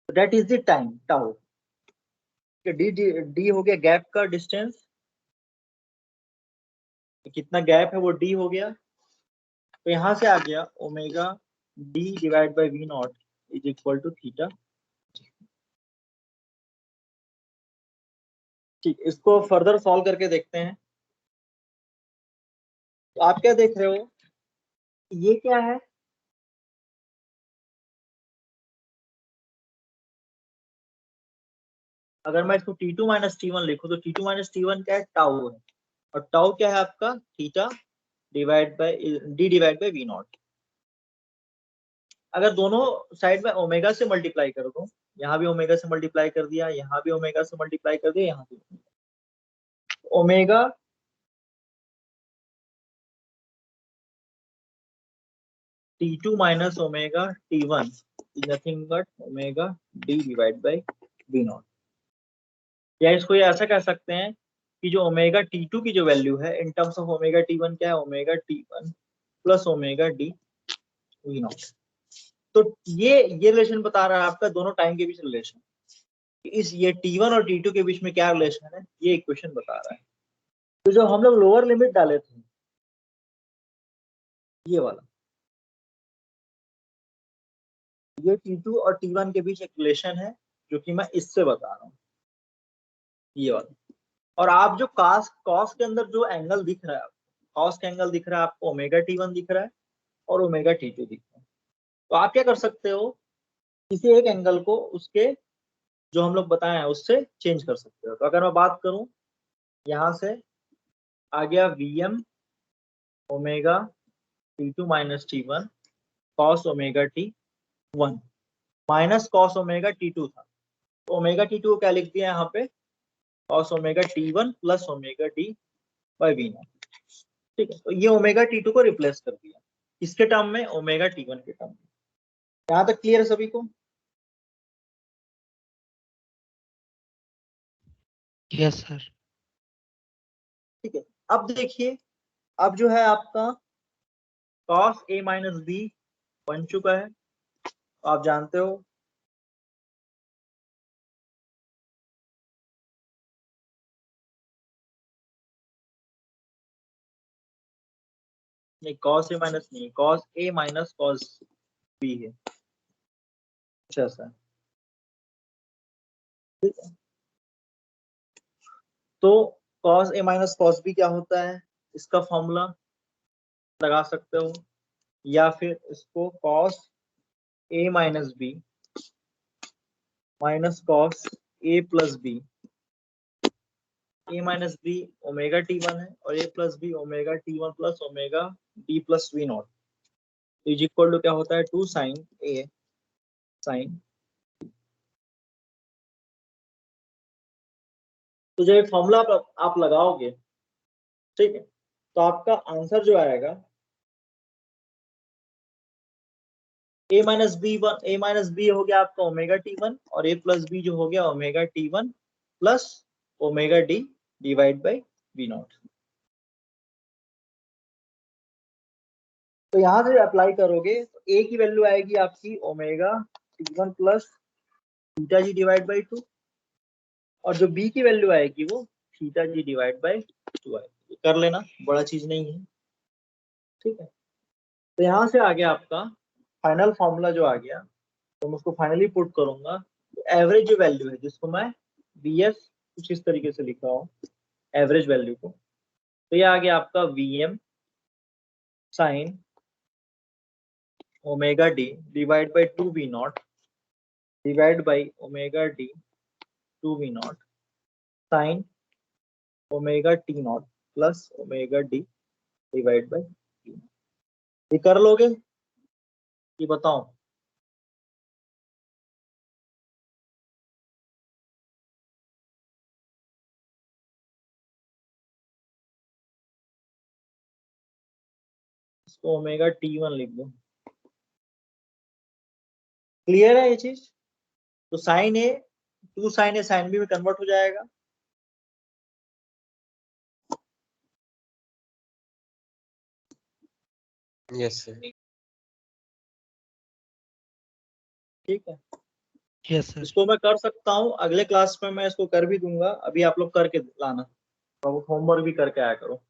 तो that is the time tau. d हो गया गैप का डिस्टेंस, तो कितना गैप है वो d हो गया। तो यहाँ से आ गया omega d divide by v naught is equal to theta. ठीक, इसको फर्दर सॉल्व करके देखते हैं। तो आप क्या देख रहे हो, ये क्या है, अगर मैं इसको T2 माइनस T1 लिखूं तो T2 माइनस T1 क्या है, टाउ है, और टाउ क्या है आपका, theta divide by D divide by V naught. अगर दोनों साइड में ओमेगा से मल्टीप्लाई कर दूं, यहाँ भी ओमेगा से मल्टीप्लाई कर दिया, यहाँ भी ओमेगा से मल्टीप्लाई कर दिया, यहाँ भी omega T2 minus omega T1 is nothing but omega D divide by V naught. या इसको ये ऐसा कह सकते हैं कि जो ओमेगा T2 की जो वैल्यू है in terms of omega T1 क्या है, omega T1 plus omega D V naught. तो ये रिलेशन बता रहा है आपका दोनों टाइम के बीच रिलेशन, इस ये T1 और T2 के बीच में क्या रिलेशन है, ये इक्वेशन बता रहा है। तो जो हम लोग लोअर लिमिट डाले थे, ये वाला, ये T2 और T1 के बीच एक रिलेशन है जो कि मैं इससे बता रहा हूँ, ये वाला। और आप जो कॉस के अंदर जो एंगल दिख रहा है, कॉस का एंगल दिख रहा है आपको, ओमेगा T1 दिख रहा है और ओमेगा T2 दिख रहा है। तो आप क्या कर सकते हो, किसी एक एंगल को उसके जो हम लोग बताए हैं उससे चेंज कर सकते हो। तो अगर मैं बात करूं, यहाँ से आ गया Vm omega T2 minus T1 cos omega T1 minus cos omega T2 था, तो ओमेगा T2 को क्या लिख दिया यहाँ पे, cos omega T1 plus omega D by V naught. ठीक है, तो ये ओमेगा T2 को रिप्लेस कर दिया किसके टर्म में, ओमेगा T1 के टर्म में। यहाँ तक क्लियर है सभी को? Yes sir. ठीक है, अब देखिए, अब जो है आपका कॉस ए माइनस बी बन चुका है, आप जानते हो नहीं, कॉस ए माइनस नहीं, cos A minus cos B है, कुछ ऐसा है। ठीक है, तो cos A minus cos B क्या होता है, इसका फॉर्मूला लगा सकते हो, या फिर इसको cos A minus B minus cos A plus B, A minus B omega T1 है और A plus B omega T1 plus omega D plus V naught is equal to क्या होता है, 2 साइन ए साइन। तो जब ये फॉर्मूला आप लगाओगे, ठीक है, तो आपका आंसर जो आएगा ए माइनस बी हो गया आपका ओमेगा T1 और ए प्लस बी जो हो गया omega T1 plus omega D divide by V naught. तो यहां से अप्लाई करोगे तो ए की वैल्यू आएगी आपकी omega T1 plus theta G divide by 2, और जो बी की वैल्यू आएगी वो थीटा जी डिवाइड बाई 2 आएगी। कर लेना, बड़ा चीज नहीं है। ठीक है, तो यहाँ से आ गया आपका फाइनल फॉर्मूला जो आ गया, तो मैं उसको फाइनली पुट करूंगा। तो एवरेज जो वैल्यू है जिसको मैं बी एस कुछ इस तरीके से लिख रहा हूँ एवरेज वैल्यू को, तो ये आ गया आपका Vm sine omega D divide by 2 V naught divide by omega D 2 V naught sine omega T naught plus omega D divide by, ये कर लोगे, ये बताओ? इसको ओमेगा T1 लिख दो, क्लियर है ये चीज? तो साइन ए 2 साइन ए साइन बी में कन्वर्ट हो जाएगा। Yes, sir. ठीक है, यस सर। इसको मैं कर सकता हूँ, अगले क्लास में मैं इसको कर भी दूंगा, अभी आप लोग करके लाना, तो होमवर्क भी करके आया करो।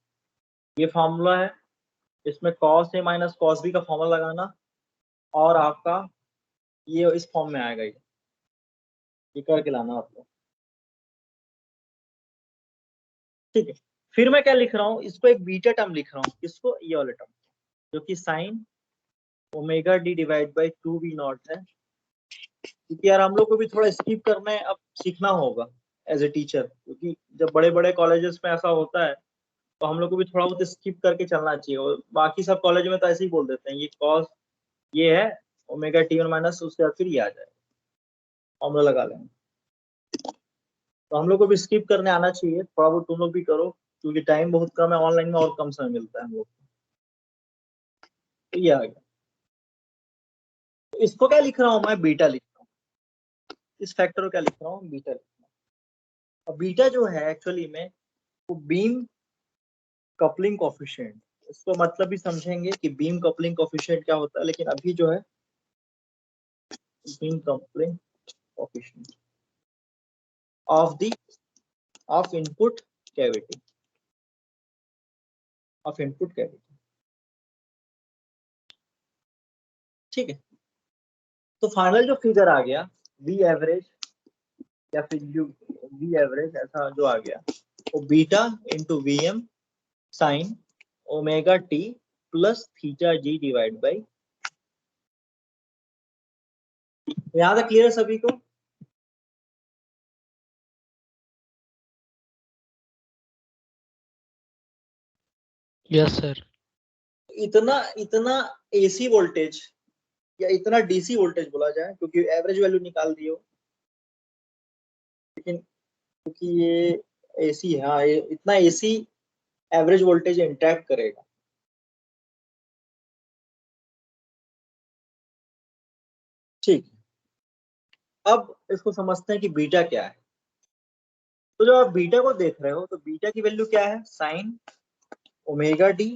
ये फॉर्मूला है, इसमें cos A minus cos B का फॉर्मूला लगाना, और आपका ये इस फॉर्म में आएगा, ये करके लाना आप लोग। ठीक है, फिर मैं क्या लिख रहा हूँ, इसको एक बीटा टर्म लिख रहा हूँ, किसको, ये वाला टर्म, जो कि sign omega D divide by 2v0 है। क्योंकि यार हम लोग को भी थोड़ा स्किप करना है, अब सीखना होगा एज ए टीचर, क्योंकि जब बड़े बड़े कॉलेजेस में ऐसा होता है तो हम लोग को भी थोड़ा बहुत स्किप करके चलना चाहिए। और बाकी सब कॉलेज में तो ऐसे ही बोल देते हैं, ये कॉस ये है ओमेगा टी1 माइनस, उसके बाद फिर ये आ जाएगा, फॉर्मूला लगा लेंगे। तो हम लोग को भी स्किप करने आना चाहिए, थोड़ा बहुत तुम लोग भी करो, क्योंकि टाइम बहुत कम है, ऑनलाइन में और कम समय मिलता है हम लोग को। तो ये आ गया, तो इसको क्या लिख रहा हूँ मैं, बीटा लिख रहा हूँ, इस फैक्टर को क्या लिख रहा हूँ, बीटा लिख रहा हूँ। अब बीटा जो है एक्चुअली में वो बीम कपलिंग कोफिशिएंट, इसको मतलब भी समझेंगे कि बीम कपलिंग कोफिशिएंट क्या होता है, लेकिन अभी जो है beam coupling coefficient of the of input cavity, of input cavity. ठीक है, तो फाइनल जो फिगर आ गया वी एवरेज या फिर वी एवरेज ऐसा जो आ गया, वो beta into V M sine omega T plus theta G divide by, यहाँ तक क्लियर है सभी को? Yes sir. इतना इतना एसी वोल्टेज या इतना डीसी वोल्टेज बोला जाए, क्योंकि एवरेज वैल्यू निकाल दियो, लेकिन क्योंकि ये एसी है, हाँ, इतना एसी एवरेज वोल्टेज इंटैक्ट करेगा। ठीक, अब इसको समझते हैं कि बीटा क्या है। तो जब आप बीटा को देख रहे हो तो बीटा की वैल्यू क्या है, sine omega D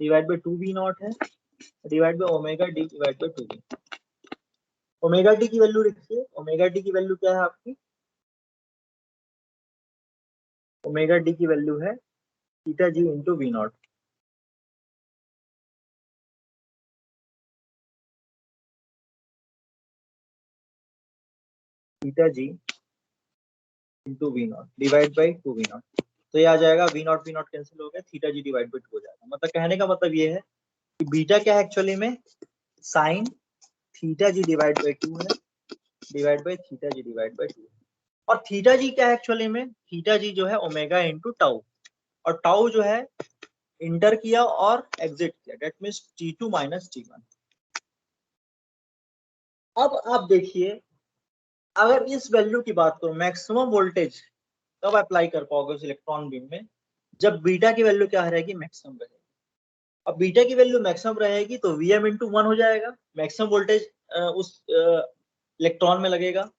divide by 2v0 है, divide by omega D divide by 2v। Omega D की वैल्यू लिखिए, ओमेगा डी की वैल्यू क्या है आपकी, ओमेगा डी की वैल्यू है theta G into V naught. Theta G into V naught divide by 2v0, तो ये आ जाएगा वी नॉट कैंसिल हो गया, थीटा जी डिवाइड बाई 2 हो जाएगा। मतलब कहने का मतलब ये है कि बीटा क्या है एक्चुअली में, sine theta G divide by 2 है, divide by theta G divide by 2। और थीटा जी क्या है एक्चुअली में, थीटा जी जो है ओमेगा इंटू टाउ, और टाउ जो है इंटर किया और एग्जिट किया, that means T2 minus T1। अब आप देखिए, अगर इस वैल्यू की बात करूं, मैक्सिमम वोल्टेज कब अप्लाई कर पाओगे उस इलेक्ट्रॉन बीम में, जब बीटा की वैल्यू क्या रहेगी, मैक्सिमम रहेगी। अब बीटा की वैल्यू मैक्सिमम रहेगी तो Vm इंटू 1 हो जाएगा, मैक्सिमम वोल्टेज उस इलेक्ट्रॉन में लगेगा।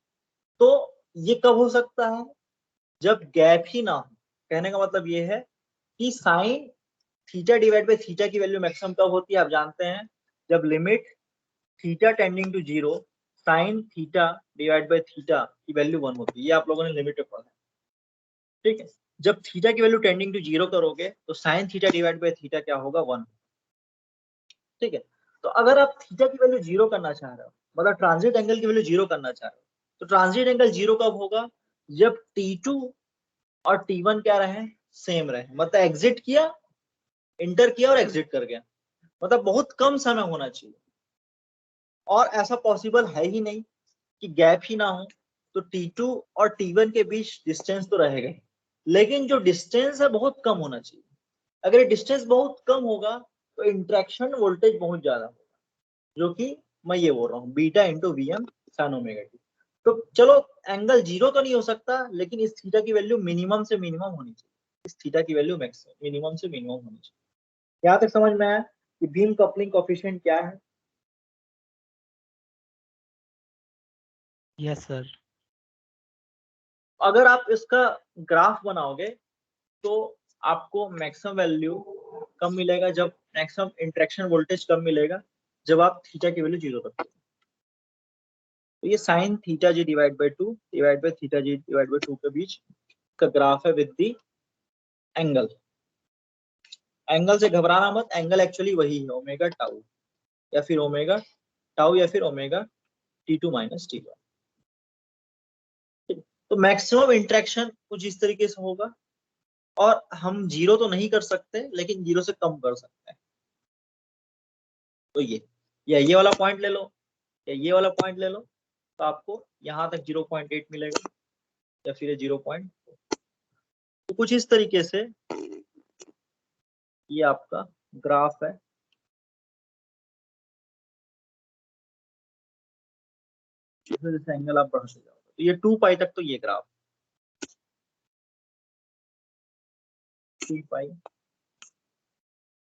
तो ये कब हो सकता है, जब गैप ही ना हो। कहने का मतलब ये है कि sine theta divide by theta की वैल्यू मैक्सिमम कब होती है, आप जानते हैं, जब limit theta tending to zero sine theta divide by theta की वैल्यू 1 होती है। ये आप लोगों ने लिमिट में पढ़ा है, ठीक है। जब थीटा की वैल्यू टेंडिंग टू जीरो करोगे तो sign theta divide by theta क्या होगा, 1, ठीक है। तो अगर आप थीटा की वैल्यू जीरो करना चाह रहे हो, मतलब ट्रांजिट एंगल की वैल्यू जीरो करना चाह रहे हो, तो ट्रांजिट एंगल जीरो कब होगा, जब T2 और T1 क्या रहे, सेम रहे, मतलब एग्जिट किया, इंटर किया और एग्जिट कर गया, मतलब बहुत कम समय होना चाहिए। और ऐसा पॉसिबल है ही नहीं कि गैप ही ना हो, तो T2 और T1 के बीच डिस्टेंस तो रहेगा ही, लेकिन जो डिस्टेंस है बहुत कम होना चाहिए। अगर डिस्टेंस बहुत कम होगा तो इंटरेक्शन वोल्टेज बहुत ज्यादा होगा, जो कि मैं ये बोल रहा हूँ beta into V M sine omega T. तो चलो एंगल जीरो तो नहीं हो सकता, लेकिन इस थीटा की वैल्यू मिनिमम से मिनिमम होनी चाहिए, इस थीटा की वैल्यू मैक्सिमम मिनिमम से मिनिमम होनी चाहिए। यहाँ तक समझ में आया कि बीम कपलिंग कोफिशिएंट क्या है? Yes sir. अगर आप इसका ग्राफ बनाओगे तो आपको मैक्सिमम वैल्यू कब मिलेगा, जब मैक्सिमम इंटरेक्शन वोल्टेज कब मिलेगा, जब आप थीटा की वैल्यू जीरो रखते हो। तो ये sine theta G divide by 2 divide by theta G divide by 2 के बीच का ग्राफ है विद दी एंगल। एंगल से घबराना मत, एंगल एक्चुअली वही है ओमेगा टाउ, या फिर ओमेगा टाउ, या फिर ओमेगा T2 माइनस T1। तो मैक्सिमम इंटरेक्शन कुछ इस तरीके से होगा, और हम जीरो तो नहीं कर सकते लेकिन जीरो से कम कर सकते हैं। तो ये, या ये वाला पॉइंट ले लो या ये वाला पॉइंट ले लो, तो आपको यहां तक 0.8 मिलेगा या फिर 0. तो कुछ इस तरीके से ये आपका ग्राफ है। जैसे एंगल आप बढ़ाते जाओगे तो ये 2 पाई तक, तो ये ग्राफ 3 पाई,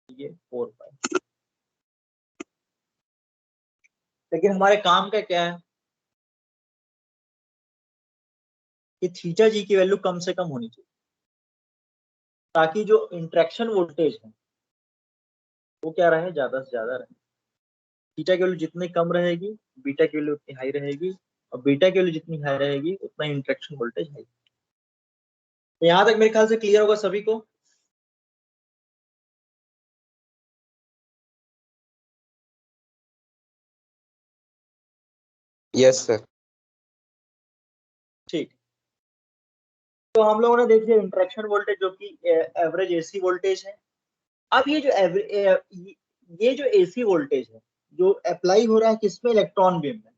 ये 4 पाई। लेकिन हमारे काम का क्या है कि थीटा जी की वैल्यू कम से कम होनी चाहिए, ताकि जो इंटरेक्शन वोल्टेज है वो क्या रहे, ज्यादा से ज्यादा रहे। थीटा की वैल्यू जितनी कम रहेगी, बीटा की वैल्यू उतनी हाई रहेगी, और बीटा की वैल्यू जितनी हाई रहेगी उतना इंटरेक्शन वोल्टेज हाई। तो यहां तक मेरे ख्याल से क्लियर होगा सभी को। Yes, sir. ठीक, तो हम लोगों ने देख लिया इंटरेक्शन वोल्टेज जो कि एवरेज एसी वोल्टेज है। अब ये जो ये जो एसी वोल्टेज है जो अप्लाई हो रहा है किसमें, इलेक्ट्रॉन बीम में।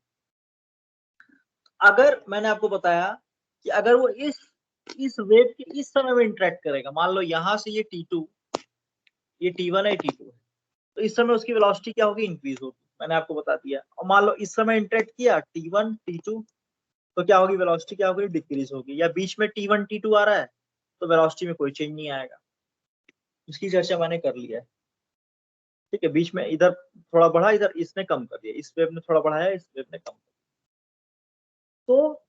अगर मैंने आपको बताया कि अगर वो इस वेव के इस समय में इंटरेक्ट करेगा, मान लो यहां से ये T2, ये T1 है, T2 है, तो इस समय उसकी वेलोसिटी क्या होगी, इंक्रीज होगी, मैंने आपको बता दिया। और मान लो इस समय इंटरेक्ट किया T1 T2, तो क्या होगी, वेलोसिटी क्या होगी, डिक्रीज होगी। या बीच में T1 T2 आ रहा है तो वेलोसिटी में कोई चेंज नहीं आएगा, इसकी चर्चा मैंने कर लिया है। ठीक है, बीच में इधर थोड़ा बढ़ा, इधर इसने कम कर दिया, इस वेव ने थोड़ा बढ़ाया, इस वेव ने कम कर दिया। तो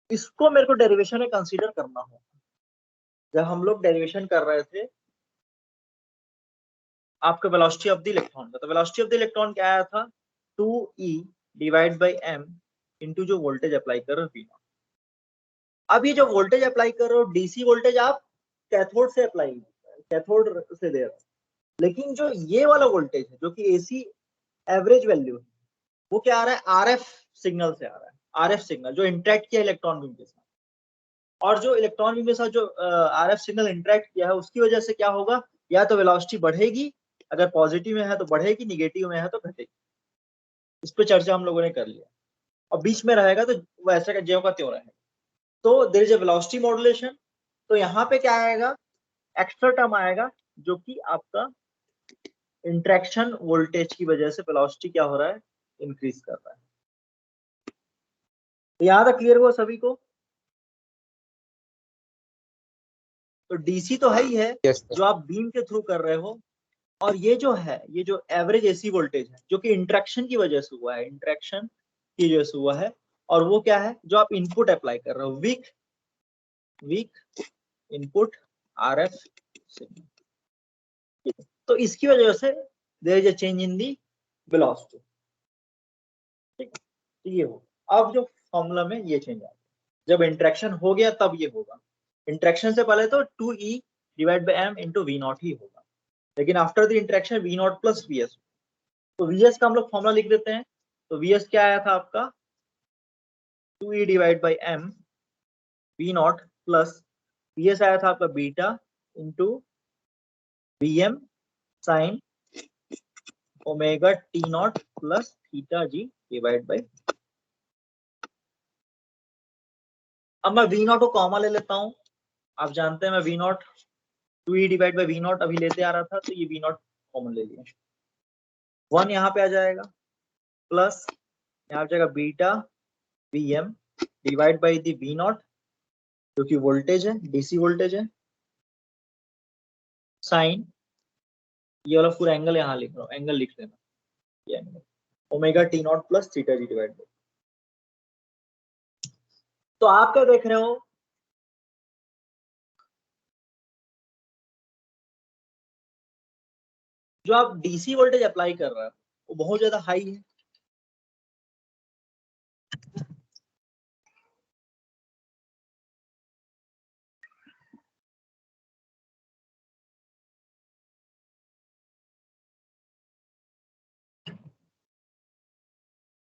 इसको मेरे को डेरिवेशन में कंसीडर करना होगा। जब हम लोग डेरिवेशन कर रहे थे आपका वेलोसिटी ऑफ द इलेक्ट्रॉन का, तो वेलोसिटी ऑफ द इलेक्ट्रॉन क्या आया था, 2e divide by m into जो वोल्टेज अप्लाई कर रहे हो V0। अब ये जो वोल्टेज अप्लाई कर रहे हो, डीसी वोल्टेज आप कैथोड से अप्लाई, कैथोड से दे रहे हो, लेकिन जो ये वाला वोल्टेज है जो कि एसी एवरेज वैल्यू है, वो क्या आ रहा है, आरएफ सिग्नल से आ रहा है। आरएफ सिग्नल जो इंटरेक्ट किया इलेक्ट्रॉन बीम के साथ, और जो इलेक्ट्रॉन बीम के साथ जो आरएफ सिग्नल इंटरेक्ट किया है उसकी वजह से क्या होगा, या तो वेलोसिटी बढ़ेगी, अगर पॉजिटिव में है तो बढ़ेगी, निगेटिव में है तो घटेगी। इस पर चर्चा हम लोगों ने कर लिया। और बीच में रहेगा तो वैसे का ज्यों का त्यों रहेगा। तो there is a velocity modulation. तो यहाँ पे क्या आएगा, एक्स्ट्रा टर्म आएगा जो कि आपका इंटरेक्शन वोल्टेज की वजह से वेलोसिटी क्या हो रहा है, इंक्रीज कर रहा है। तो यहाँ तक क्लियर हुआ सभी को। तो डीसी तो है ही है Yes, sir. जो आप बीम के थ्रू कर रहे हो, और ये जो है, ये जो एवरेज एसी वोल्टेज है जो कि इंटरेक्शन की वजह से हुआ है, इंटरेक्शन की वजह से हुआ है। और वो क्या है, जो आप इनपुट अप्लाई कर रहे हो, वीक इनपुट आरएफ सिग्नल। तो इसकी वजह से there is a change in the velocity. ठीक है, तो ये हो। अब जो फॉर्मूला में ये चेंज आ गया, जब इंटरेक्शन हो गया तब ये होगा। इंटरेक्शन से पहले तो 2e divide by m into V naught ही होगा, लेकिन after the interaction V naught plus V S. तो वी एस का हम लोग फॉर्मूला लिख देते हैं। तो वी एस क्या आया था आपका, 2e divide by m V naught plus V S आया था आपका beta into V M sine omega T naught plus theta G divide by. अब मैं वी नॉट को कॉमा ले लेता हूं। आप जानते हैं मैं V naught 2e divide by V naught अभी लेते आ रहा था, तो ये वी नॉट कॉमन ले लिया। 1 यहाँ पे आ जाएगा प्लस यहाँ पे जाएगा beta V M divide by the V naught जो कि वोल्टेज है, डीसी वोल्टेज है, साइन, ये वाला पूरा एंगल यहाँ लिख रहा हूँ, एंगल लिख लेना, ये angle omega T naught plus theta G divide by. तो आप क्या देख रहे हो, जो आप डीसी वोल्टेज अप्लाई कर रहे हो वो बहुत ज्यादा हाई है।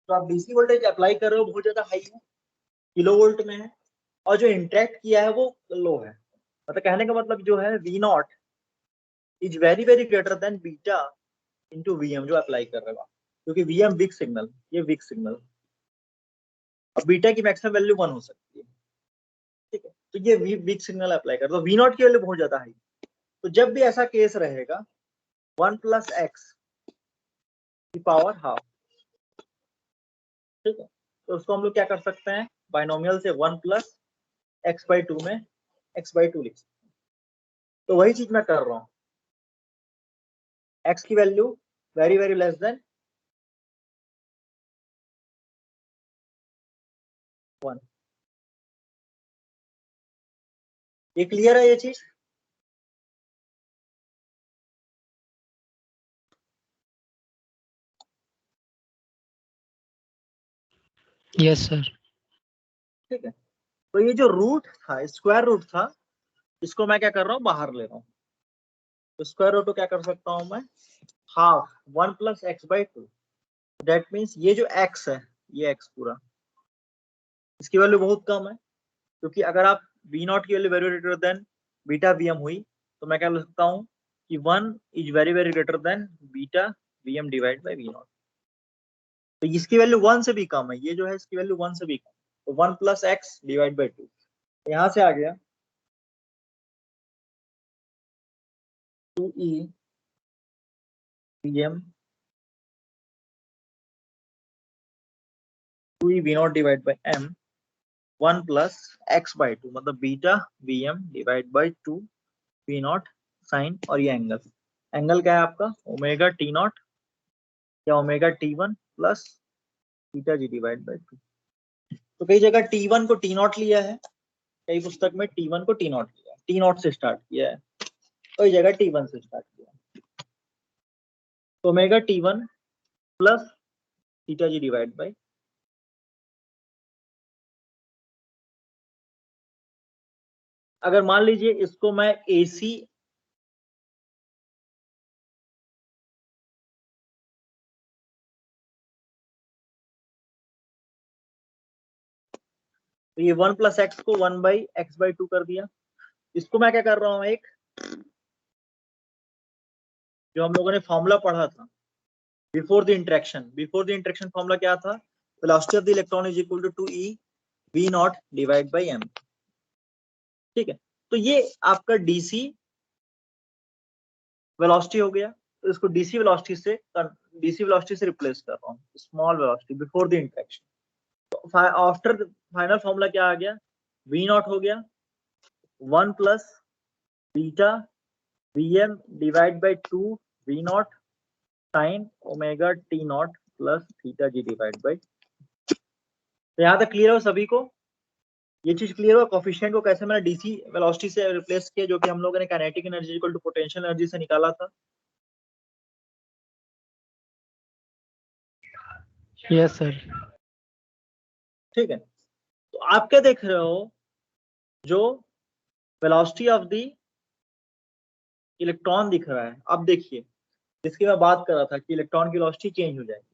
तो आप डीसी वोल्टेज अप्लाई कर रहे हो बहुत ज्यादा हाई है, किलो वोल्ट में है, और जो इंटरेक्ट किया है वो लो है। मतलब कहने का मतलब जो है V naught is very very greater than beta into Vm जो अप्लाई कर रहे हो आप, क्योंकि Vm वीक सिग्नल, ये वीक सिग्नल, और बीटा की मैक्सिमम वैल्यू 1 हो सकती है। ठीक है, तो ये वीक सिग्नल अप्लाई कर दो, V नॉट की वैल्यू बहुत ज्यादा है। तो जब भी ऐसा केस रहेगा 1 प्लस एक्स की पावर हाफ, ठीक है, तो उसको हम लोग क्या कर सकते हैं, बाइनोमियल से 1 प्लस एक्स बाई 2 में x बाई 2 लिख सकते हैं। तो वही चीज मैं कर रहा हूँ, x की value very very less than 1। ये क्लियर है ये चीज? Yes, sir. ठीक है, तो ये जो रूट था, स्क्वायर रूट था, इसको मैं क्या कर रहा हूँ, बाहर ले रहा हूँ। तो स्क्वायर रूट को क्या कर सकता हूँ मैं, half 1 plus X by 2। That means ये जो x है, ये x पूरा, इसकी वैल्यू बहुत कम है, क्योंकि अगर आप V नॉट की value very greater than beta Vm हुई, तो मैं क्या लिख सकता हूँ कि 1 is very very greater than beta Vm divide by V not. तो इसकी वैल्यू 1 से भी कम है, ये जो है इसकी वैल्यू 1 से भी कम, तो 1 प्लस एक्स डिवाइड बाई 2, यहाँ से आ गया 2e Vm 2e V not divide by m 1 plus X by 2, मतलब beta Vm divide by 2 V naught sine, और ये एंगल क्या है आपका, ओमेगा टी नॉट या omega T1 plus beta G divide by 2। तो कई जगह T1 को T नॉट लिया है, कई पुस्तक में T1 को T नॉट लिया है, T नॉट से स्टार्ट किया है, कई जगह T1 से स्टार्ट किया है। तो omega T1 plus theta G divide by, अगर मान लीजिए इसको मैं AC तो ये 1 प्लस एक्स को 1 बाई एक्स बाई 2 कर दिया। इसको मैं क्या कर रहा हूँ, एक जो हम लोगों ने फॉर्मूला पढ़ा था बिफोर द इंटरेक्शन फॉर्मूला क्या था, velocity of the electron is equal to 2e V not divide by m। ठीक है, तो ये आपका DC वेलोसिटी हो गया, तो इसको DC वेलोसिटी से रिप्लेस कर रहा हूँ, small velocity before the interaction. तो आफ्टर फाइनल फॉर्मूला क्या आ गया, V नॉट हो गया 1 plus beta Vm divide by 2 V naught sine omega T naught plus theta G divide by. तो यहाँ तक क्लियर हो सभी को, ये चीज क्लियर हो, कोफिशिएंट को कैसे मैंने DC वेलोसिटी से रिप्लेस किया, जो कि हम लोगों ने kinetic energy equal to potential energy से निकाला था। Yes, sir. ठीक है, तो आप क्या देख रहे हो, जो वेलोसिटी ऑफ द इलेक्ट्रॉन दिख रहा है, अब देखिए जिसकी मैं बात कर रहा था कि इलेक्ट्रॉन की वेलोसिटी चेंज हो जाएगी,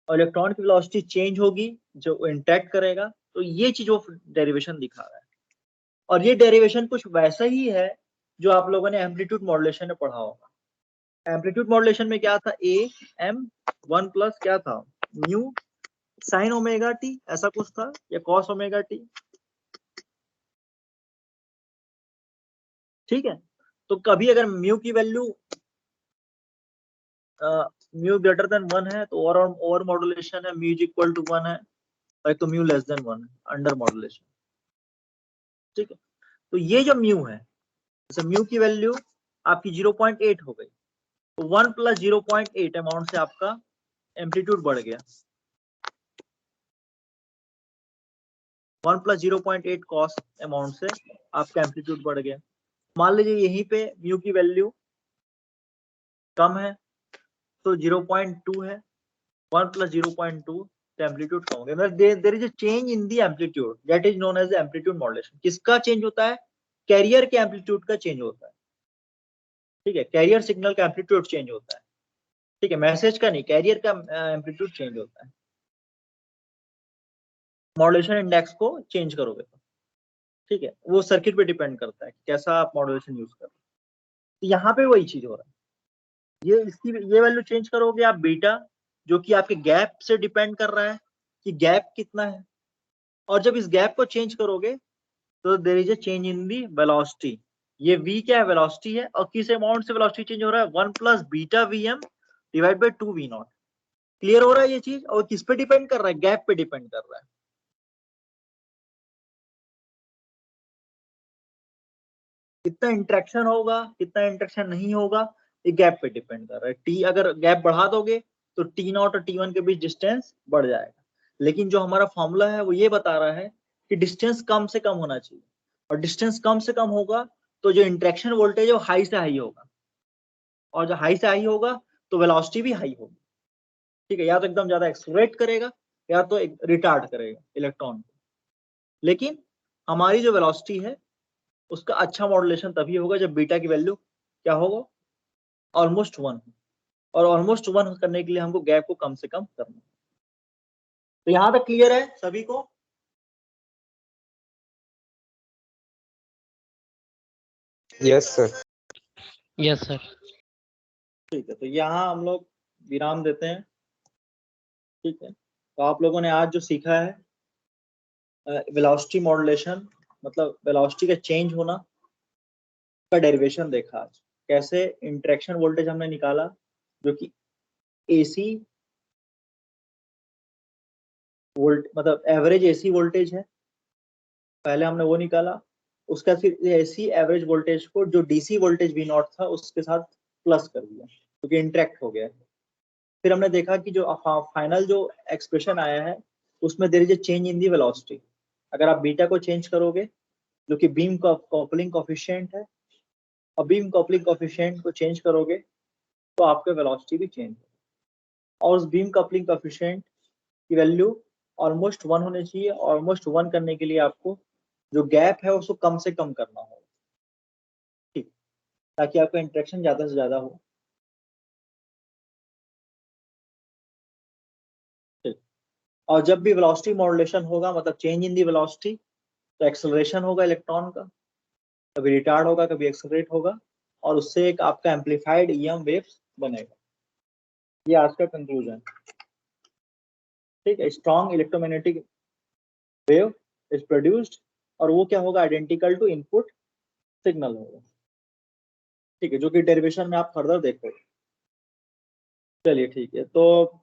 और इलेक्ट्रॉन की वेलोसिटी चेंज होगी जो इंटरेक्ट करेगा, तो ये चीज वो डेरिवेशन दिखा रहा है। और ये डेरिवेशन कुछ वैसा ही है जो आप लोगों ने एम्पलीट्यूड मॉड्यूलेशन में पढ़ा होगा। एम्पलीट्यूड मॉड्यूलेशन में क्या था, ए एम 1 प्लस क्या था, म्यू साइन ओमेगा टी, ऐसा कुछ था, या कॉस ओमेगा टी। ठीक है, तो कभी अगर म्यू की वैल्यू म्यू ग्रेटर देन 1 है तो ओवर मॉड्यूलेशन है, म्यू इज इक्वल टू 1 है, और एक तो म्यू लेस देन 1 है, अंडर मॉड्यूलेशन। ठीक है, तो ये जो म्यू है, जैसे म्यू की वैल्यू आपकी 0.8 हो गई, तो 1 प्लस 0.8 अमाउंट से आपका एम्पलीट्यूड बढ़ गया, 1 प्लस 0.8 कॉस अमाउंट से आपका एम्पलीट्यूड बढ़ गया। मान लीजिए यहीं पे म्यू की वैल्यू कम है तो 0.2 है, 1 प्लस 0.2 एम्पलीट्यूड कम हो गया। There is a change in the amplitude that is known as amplitude modulation. किसका चेंज होता है, कैरियर के एम्पलीट्यूड का चेंज होता है। ठीक है, कैरियर सिग्नल का एम्पलीट्यूड चेंज होता है। ठीक है, मैसेज का नहीं, कैरियर का एम्पलीट्यूड चेंज होता है। मॉड्यूलेशन इंडेक्स को चेंज करोगे तो, ठीक है, वो सर्किट पे डिपेंड करता है कि कैसा आप मॉड्यूलेशन यूज कर रहे हो। तो यहाँ पे वही चीज हो रहा है, ये वैल्यू चेंज करोगे आप बीटा, जो कि आपके गैप से डिपेंड कर रहा है कि गैप कितना है, और जब इस गैप को चेंज करोगे तो there is a change in the velocity. ये v क्या है, वेलोसिटी है, और किस अमाउंट से वेलोसिटी चेंज हो रहा है, 1 plus beta vm divide by 2 v not. Clear हो रहा है ये चीज, और किस पे डिपेंड कर रहा है, गैप पे डिपेंड कर रहा है। कितना इंटरेक्शन होगा, कितना इंटरेक्शन नहीं होगा, ये गैप पे डिपेंड कर रहा है। टी अगर गैप बढ़ा दोगे तो टी नॉट और टी1 के बीच डिस्टेंस बढ़ जाएगा, लेकिन जो हमारा फॉर्मूला है वो ये बता रहा है कि डिस्टेंस कम से कम होना चाहिए, और डिस्टेंस कम से कम होगा तो जो इंटरेक्शन वोल्टेज है वो हाई से हाई होगा, और जो हाई से हाई होगा तो वेलोसिटी भी हाई होगी, ठीक है, या तो एकदम ज्यादा एक्सेलरेट करेगा या तो रिटार्ड करेगा इलेक्ट्रॉन को। लेकिन हमारी जो वेलोसिटी है उसका अच्छा मॉड्यूलेशन तभी होगा जब बीटा की वैल्यू क्या होगा, ऑलमोस्ट 1, और ऑलमोस्ट 1 करने के लिए हमको गैप को कम से कम करना है। तो यहां तक क्लियर है सभी को? Yes, sir. Yes, sir. ठीक है, तो यहाँ हम लोग विराम देते हैं, ठीक है। तो आप लोगों ने आज जो सीखा है वेलोसिटी मॉड्यूलेशन, मतलब वेलोसिटी का चेंज होना का डेरिवेशन देखा आज, कैसे इंटरेक्शन वोल्टेज हमने निकाला जो कि एसी वोल्ट मतलब एवरेज एसी वोल्टेज है, पहले हमने वो निकाला, उसका फिर एसी एवरेज वोल्टेज को जो डीसी वोल्टेज वी नॉट था उसके साथ प्लस कर दिया क्योंकि इंटरेक्ट हो गया। फिर हमने देखा कि जो फाइनल जो एक्सप्रेशन आया है उसमें there is a change in the velocity. अगर आप बीटा को चेंज करोगे जो कि बीम कपलिंग कोएफिशिएंट है, और बीम कपलिंग कोएफिशिएंट को चेंज करोगे तो आपका वेलोसिटी भी चेंज होगा, और उस बीम कपलिंग कोएफिशिएंट की वैल्यू ऑलमोस्ट 1 होनी चाहिए। ऑलमोस्ट 1 करने के लिए आपको जो गैप है उसको कम से कम करना होगा, ठीक, ताकि आपका इंटरेक्शन ज्यादा से ज्यादा हो, ठीक। और जब भी वेलोसिटी मॉड्यूलेशन होगा मतलब चेंज इन दी वेलोसिटी, तो एक्सेलरेशन होगा इलेक्ट्रॉन का, कभी रिटार्ड होगा कभी एक्सेलरेट होगा, और उससे एक आपका एम्पलीफाइड ईएम वेव्स बनेगा। ये आज का कंक्लूजन, ठीक है। Strong electromagnetic wave is produced, और वो क्या होगा, आइडेंटिकल टू इनपुट सिग्नल होगा, ठीक है, जो कि डेरिवेशन में आप फर्दर देखोगे। चलिए ठीक है, तो